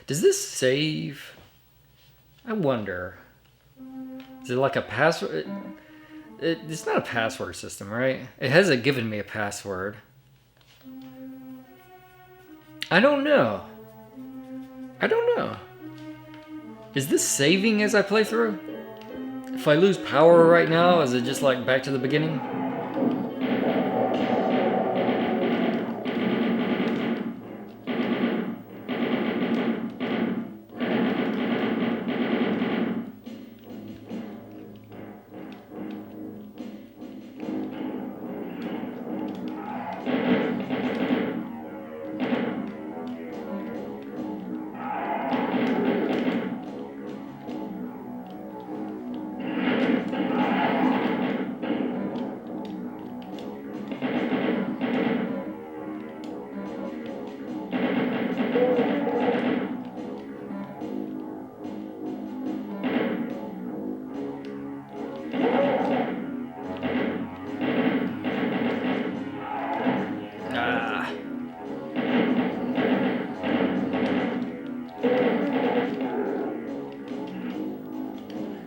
Does this save? I wonder. Is it like a password? It's not a password system, right? It hasn't given me a password. I don't know. Is this saving as I play through? If I lose power right now, is it just like back to the beginning?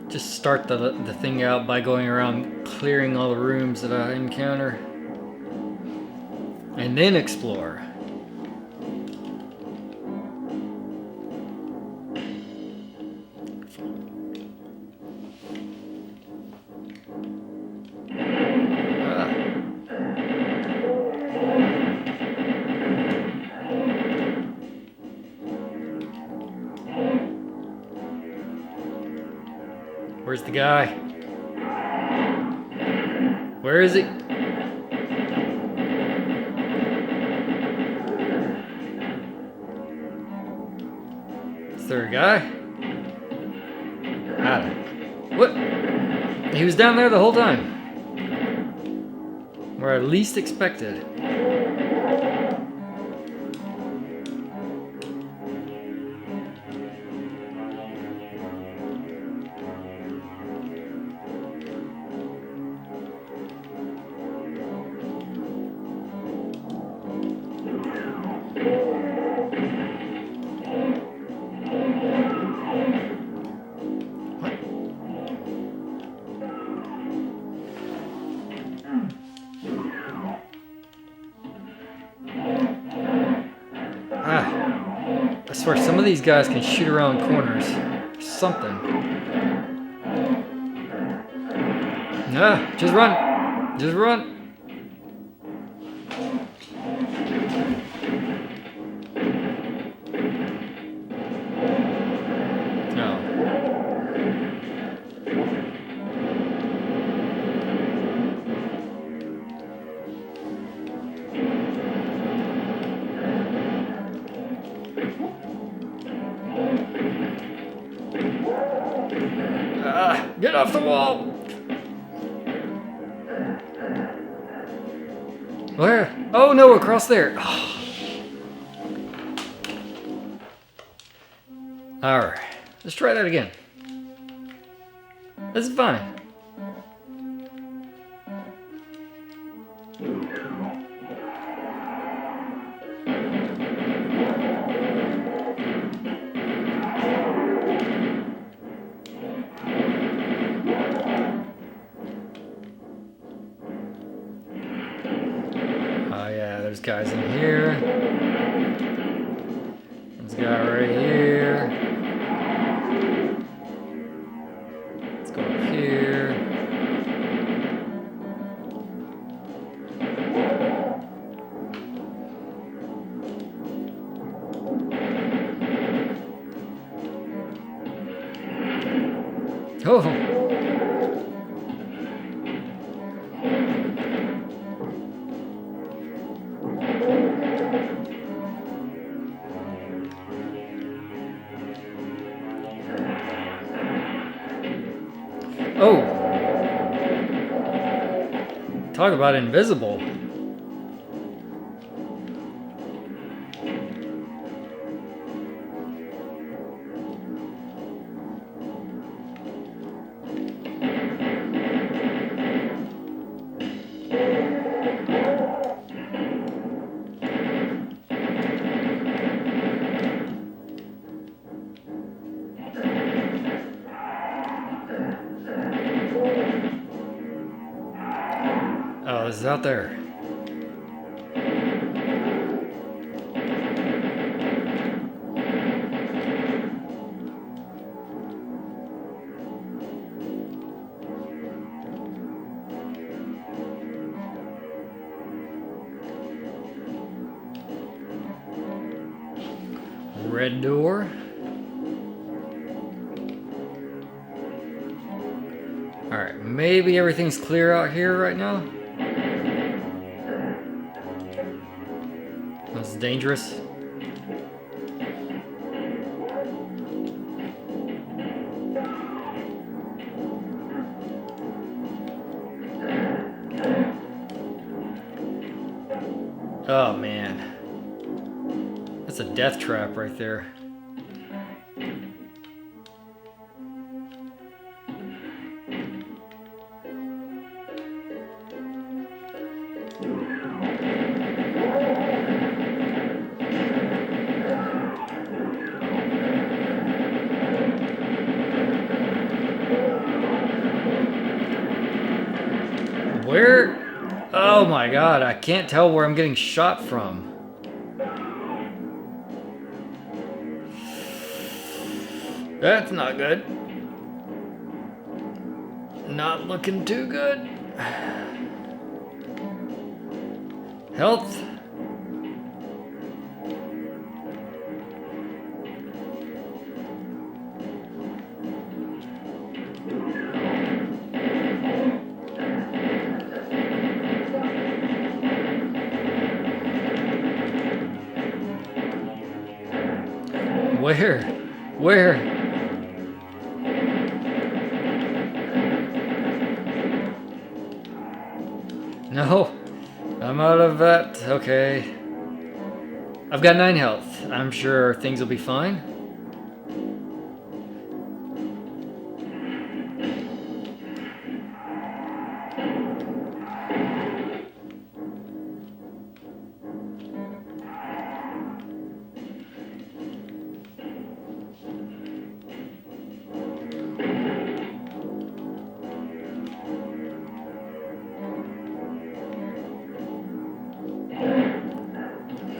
Just start the thing out by going around clearing all the rooms that I encounter. And then explore. Where's the guy? Where is he? Is there a guy? What? He was down there the whole time. Where I least expected. I swear, some of these guys can shoot around corners. Something. Nah, just run. Just run. Get off the wall! Where? Oh no, across there. Alright, let's try that again. This is fine. There's guys in here. There's a guy right here. Let's go up here. Oh! Oh! Talk about invisible. is out there? Red door. Alright, maybe everything's clear out here right now. That's dangerous. Oh man. That's a death trap right there. Where? Oh my god, I can't tell where I'm getting shot from. That's not good. Not looking too good. Health. Where? Where? No, I'm out of that. Okay. I've got 9 health. I'm sure things will be fine.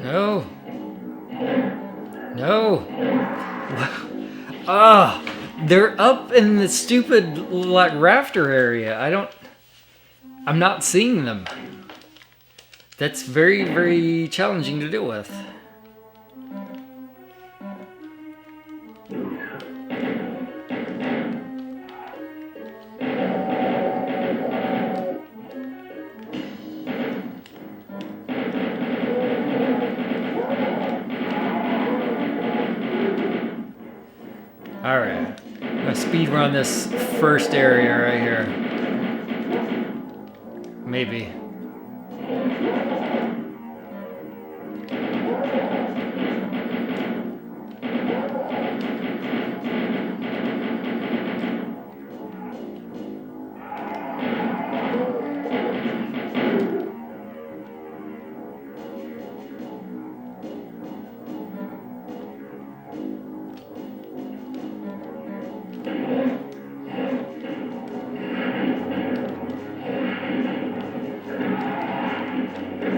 No. No. Ah, they're up in the stupid like rafter area. I'm not seeing them. That's very, very challenging to deal with. Alright, I'm gonna speed run this first area right here. Maybe.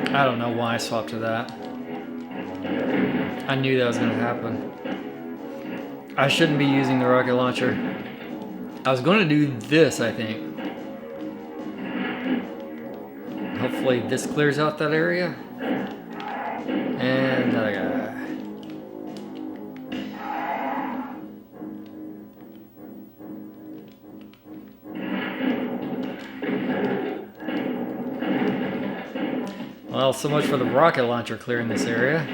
I don't know why I swapped to that. I knew that was gonna happen. I shouldn't be using the rocket launcher. I was going to do this, I think. Hopefully this clears out that area. And another guy. Well, so much for the rocket launcher clearing this area.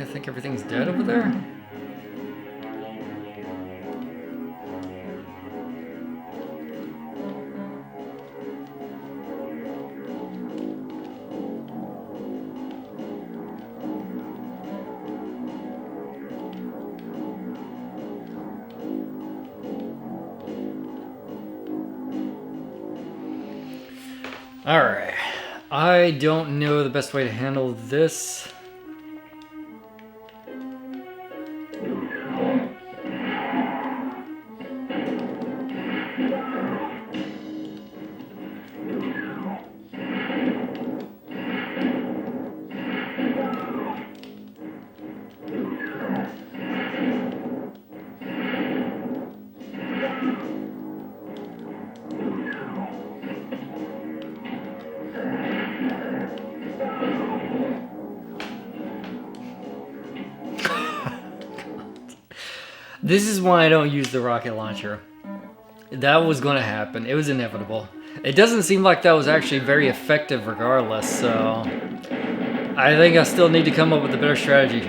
I think everything's dead over there. Alright. I don't know the best way to handle this. This is why I don't use the rocket launcher. That was going to happen. It was inevitable. It doesn't seem like that was actually very effective regardless, so I think I still need to come up with a better strategy.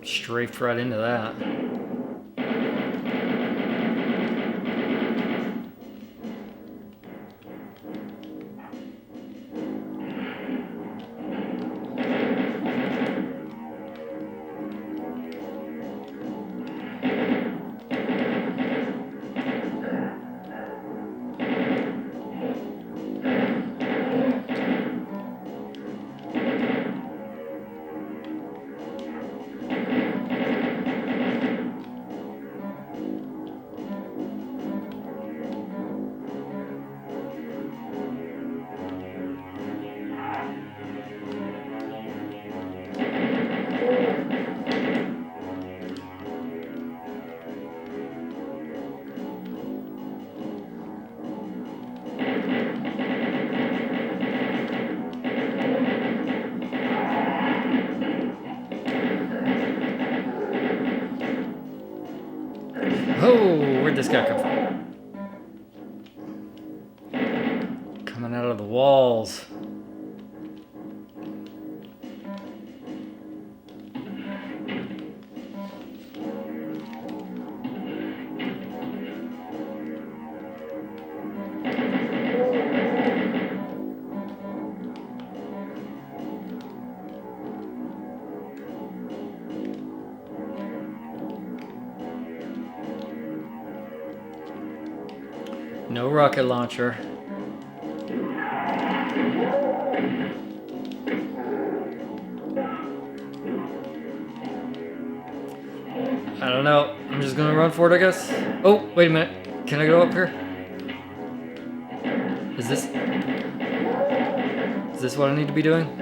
Strafed right into that. Oh, where'd this guy come from? Coming out of the walls. No rocket launcher. I don't know. I'm just gonna run for it, I guess. Oh, wait a minute. Can I go up here? Is this what I need to be doing?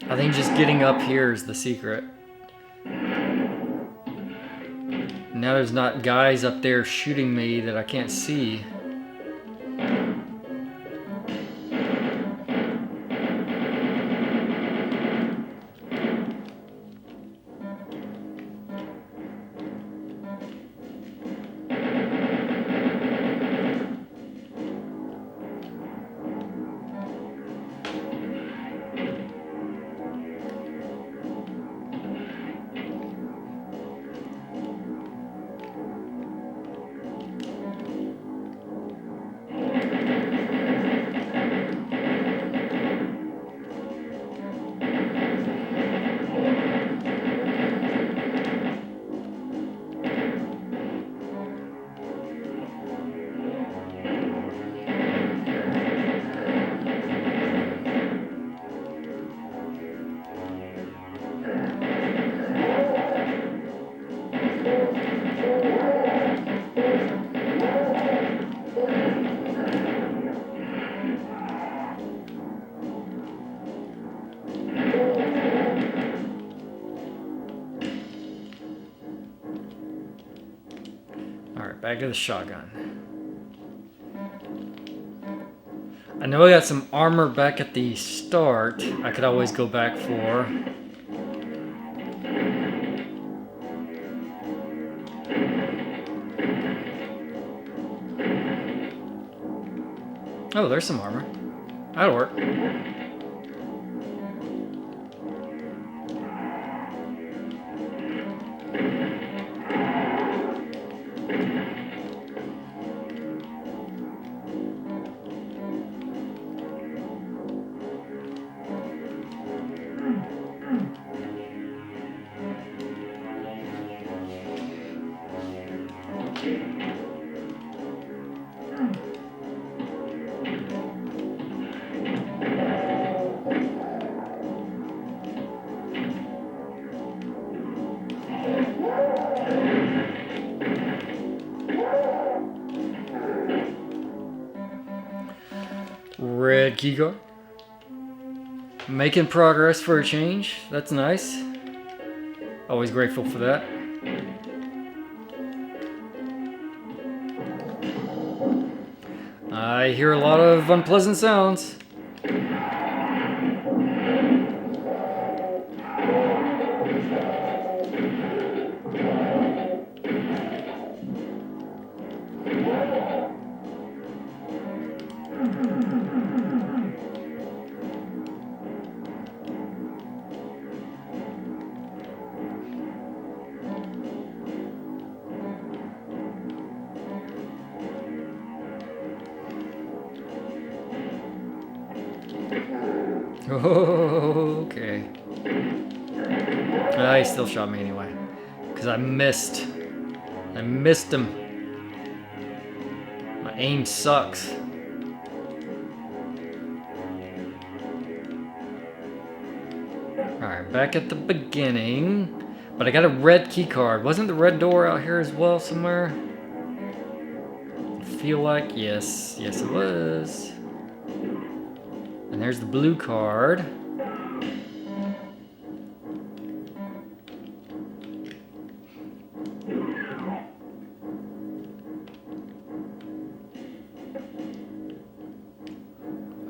I think just getting up here is the secret. Now there's not guys up there shooting me that I can't see. Alright, back to the shotgun. I know I got some armor back at the start. I could always go back for. Oh, there's some armor. That'll work. Red keycard. Making progress for a change. That's nice. Always grateful for that. I hear a lot of unpleasant sounds. Okay. He still shot me anyway. Because I missed. I missed him. My aim sucks. Alright, back at the beginning. But I got a red key card. Wasn't the red door out here as well somewhere? I feel like yes. Yes it was. And there's the blue card.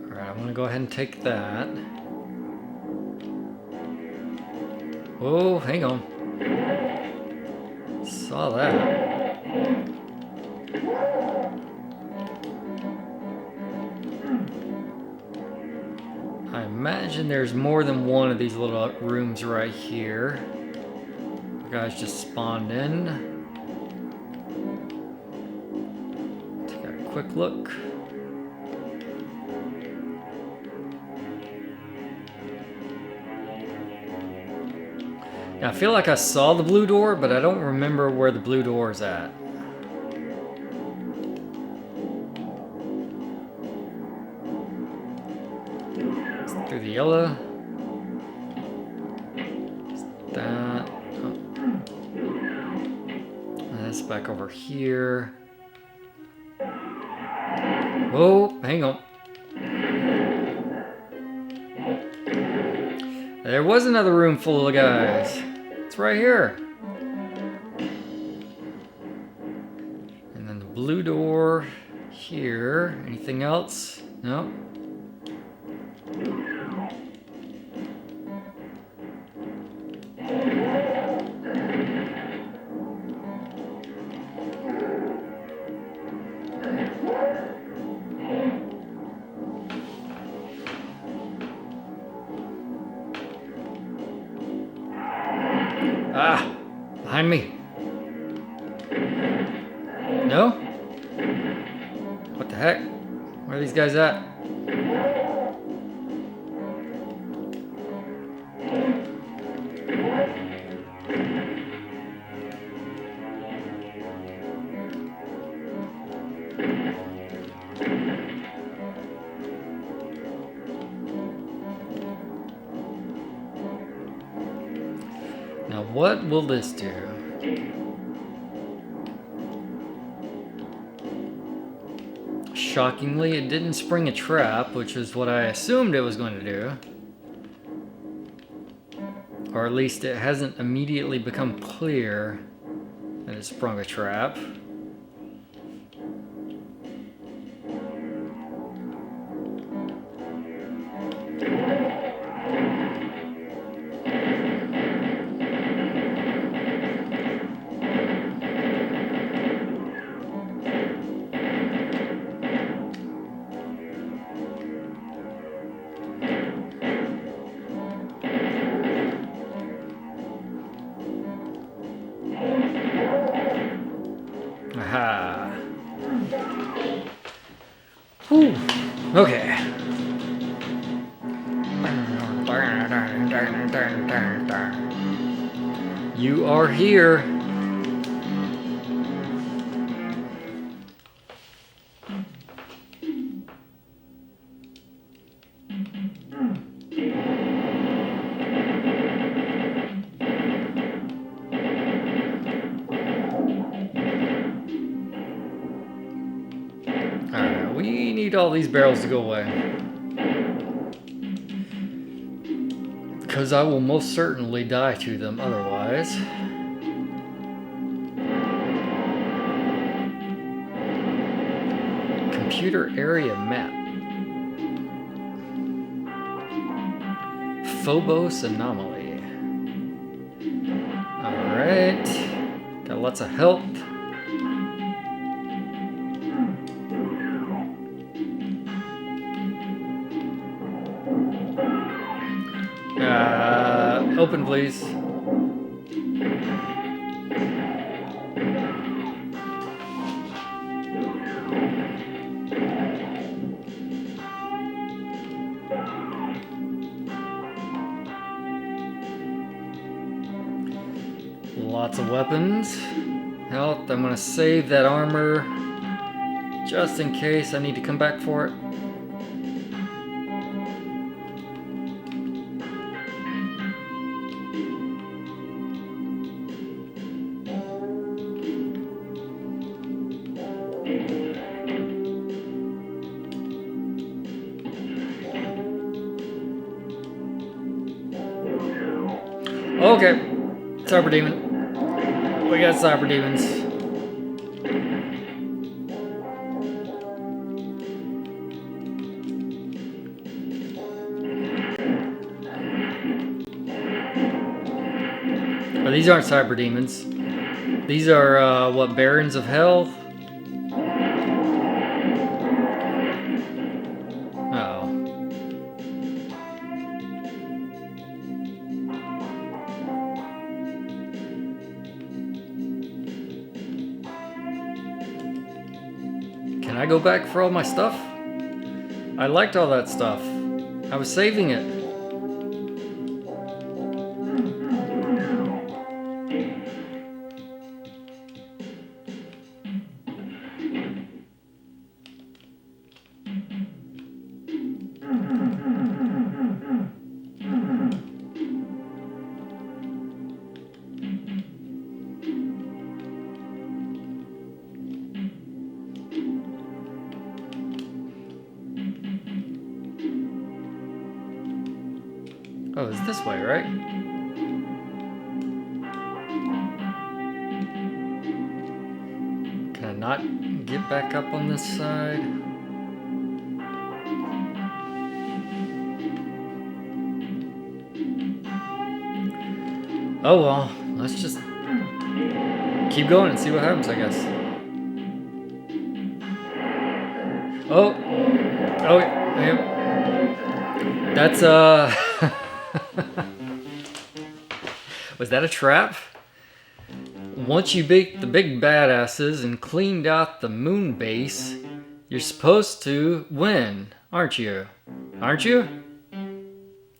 Alright, I'm gonna go ahead and take that. Oh, hang on. Saw that. I imagine there's more than one of these little rooms right here. The guys just spawned in. Take a quick look. Now, I feel like I saw the blue door, but I don't remember where the blue door is at. Through the yellow. That. Oh. And that's back over here. Whoa, hang on. There was another room full of guys. It's right here. And then the blue door here. Anything else? No. Ah, behind me. No? What the heck? Where are these guys at? Now, what will this do? Shockingly, it didn't spring a trap, which is what I assumed it was going to do. Or at least it hasn't immediately become clear that it sprung a trap. Aha. Whew. Okay. You are here. need all these barrels to go away. Because I will most certainly die to them otherwise. Computer area map. Phobos anomaly. Alright. Got lots of health. Open, please. Lots of weapons. Health. I'm gonna save that armor just in case I need to come back for it. Okay, Cyber Demon. We got Cyber Demons. Oh, these aren't Cyber Demons. These are, what, Barons of Hell? Can I go back for all my stuff? I liked all that stuff. I was saving it. Oh, it's this way, right? Can I not get back up on this side? Oh well, let's just keep going and see what happens, I guess. Oh, yeah. That's was that a trap? Once you beat the big badasses and cleaned out the moon base, you're supposed to win, aren't you? Aren't you?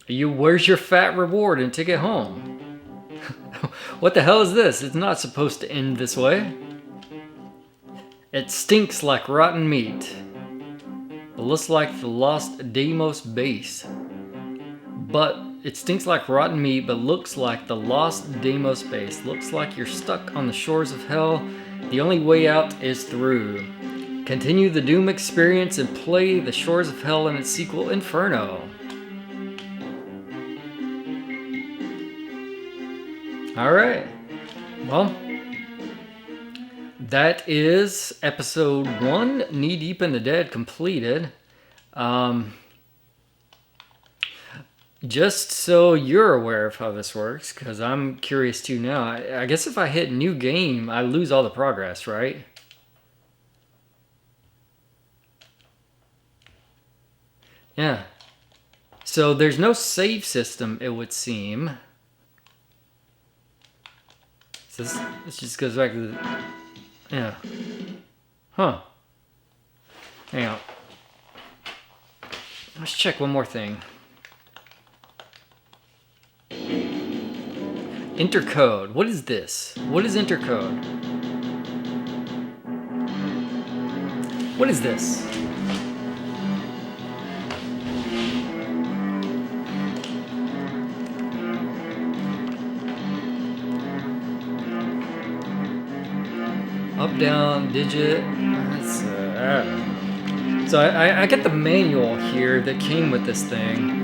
Where's your fat reward and ticket home? What the hell is this? It's not supposed to end this way. It stinks like rotten meat. It looks like the lost Deimos base. But it stinks like rotten meat, but looks like the lost Deimos base. Looks like you're stuck on the shores of hell. The only way out is through. Continue the Doom experience and play the Shores of Hell in its sequel, Inferno. Alright. Well, that is episode 1, Knee Deep in the Dead, completed. Just so you're aware of how this works, because I'm curious too now. I guess if I hit new game, I lose all the progress, right? Yeah. So there's no save system, it would seem. So this just goes back to the... Yeah. Huh. Hang on. Let's check one more thing. Intercode. What is this? What is intercode? What is this? Up, down, digit. That's, I don't know. So I get the manual here that came with this thing.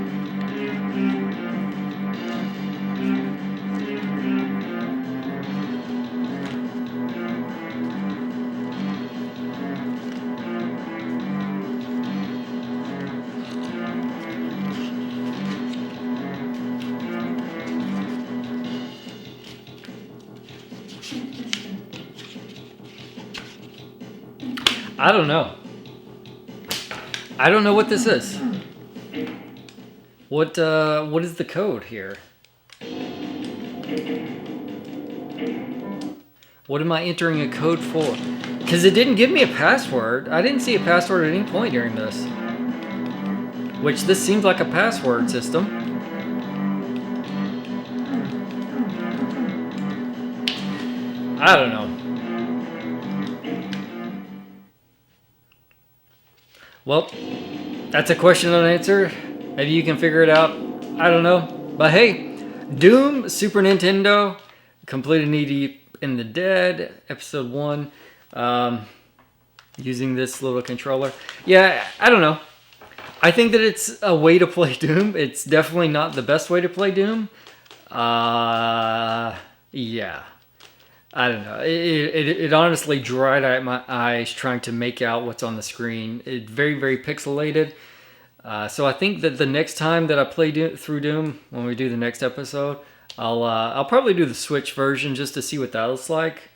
I don't know. I don't know what this is. What is the code here? What am I entering a code for? Because it didn't give me a password. I didn't see a password at any point during this. Which this seems like a password system. I don't know. Well, that's a question unanswered. Maybe you can figure it out. I don't know. But hey, Doom, Super Nintendo, completed Knee Deep in the Dead, episode 1. Using this little controller. Yeah, I don't know. I think that it's a way to play Doom. It's definitely not the best way to play Doom. Yeah. I don't know. It honestly dried out my eyes trying to make out what's on the screen. It's very, very pixelated. So I think that the next time that I play through Doom, when we do the next episode, I'll probably do the Switch version just to see what that looks like.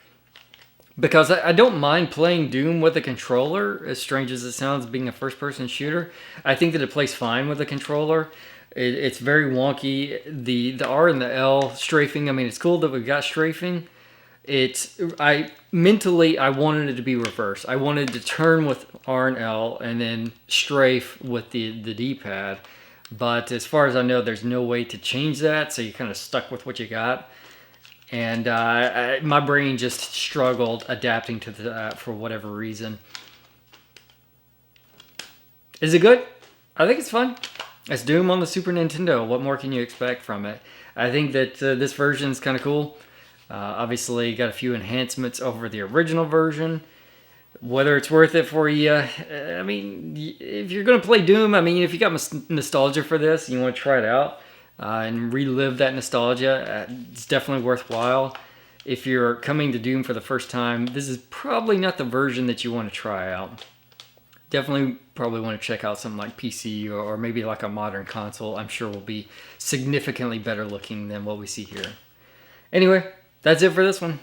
Because I don't mind playing Doom with a controller, as strange as it sounds, being a first-person shooter. I think that it plays fine with a controller. It's very wonky. The R and the L strafing, I mean, it's cool that we've got strafing. Mentally, I wanted it to be reversed. I wanted to turn with R and L and then strafe with the D-pad. But as far as I know, there's no way to change that, so you're kind of stuck with what you got. And my brain just struggled adapting to that for whatever reason. Is it good? I think it's fun. It's Doom on the Super Nintendo. What more can you expect from it? I think that this version is kind of cool. Obviously, got a few enhancements over the original version. Whether it's worth it for you, I mean, if you're going to play Doom, I mean, if you got nostalgia for this, you want to try it out and relive that nostalgia, it's definitely worthwhile. If you're coming to Doom for the first time, this is probably not the version that you want to try out. Definitely probably want to check out something like PC or maybe like a modern console. I'm sure will be significantly better looking than what we see here. Anyway, that's it for this one.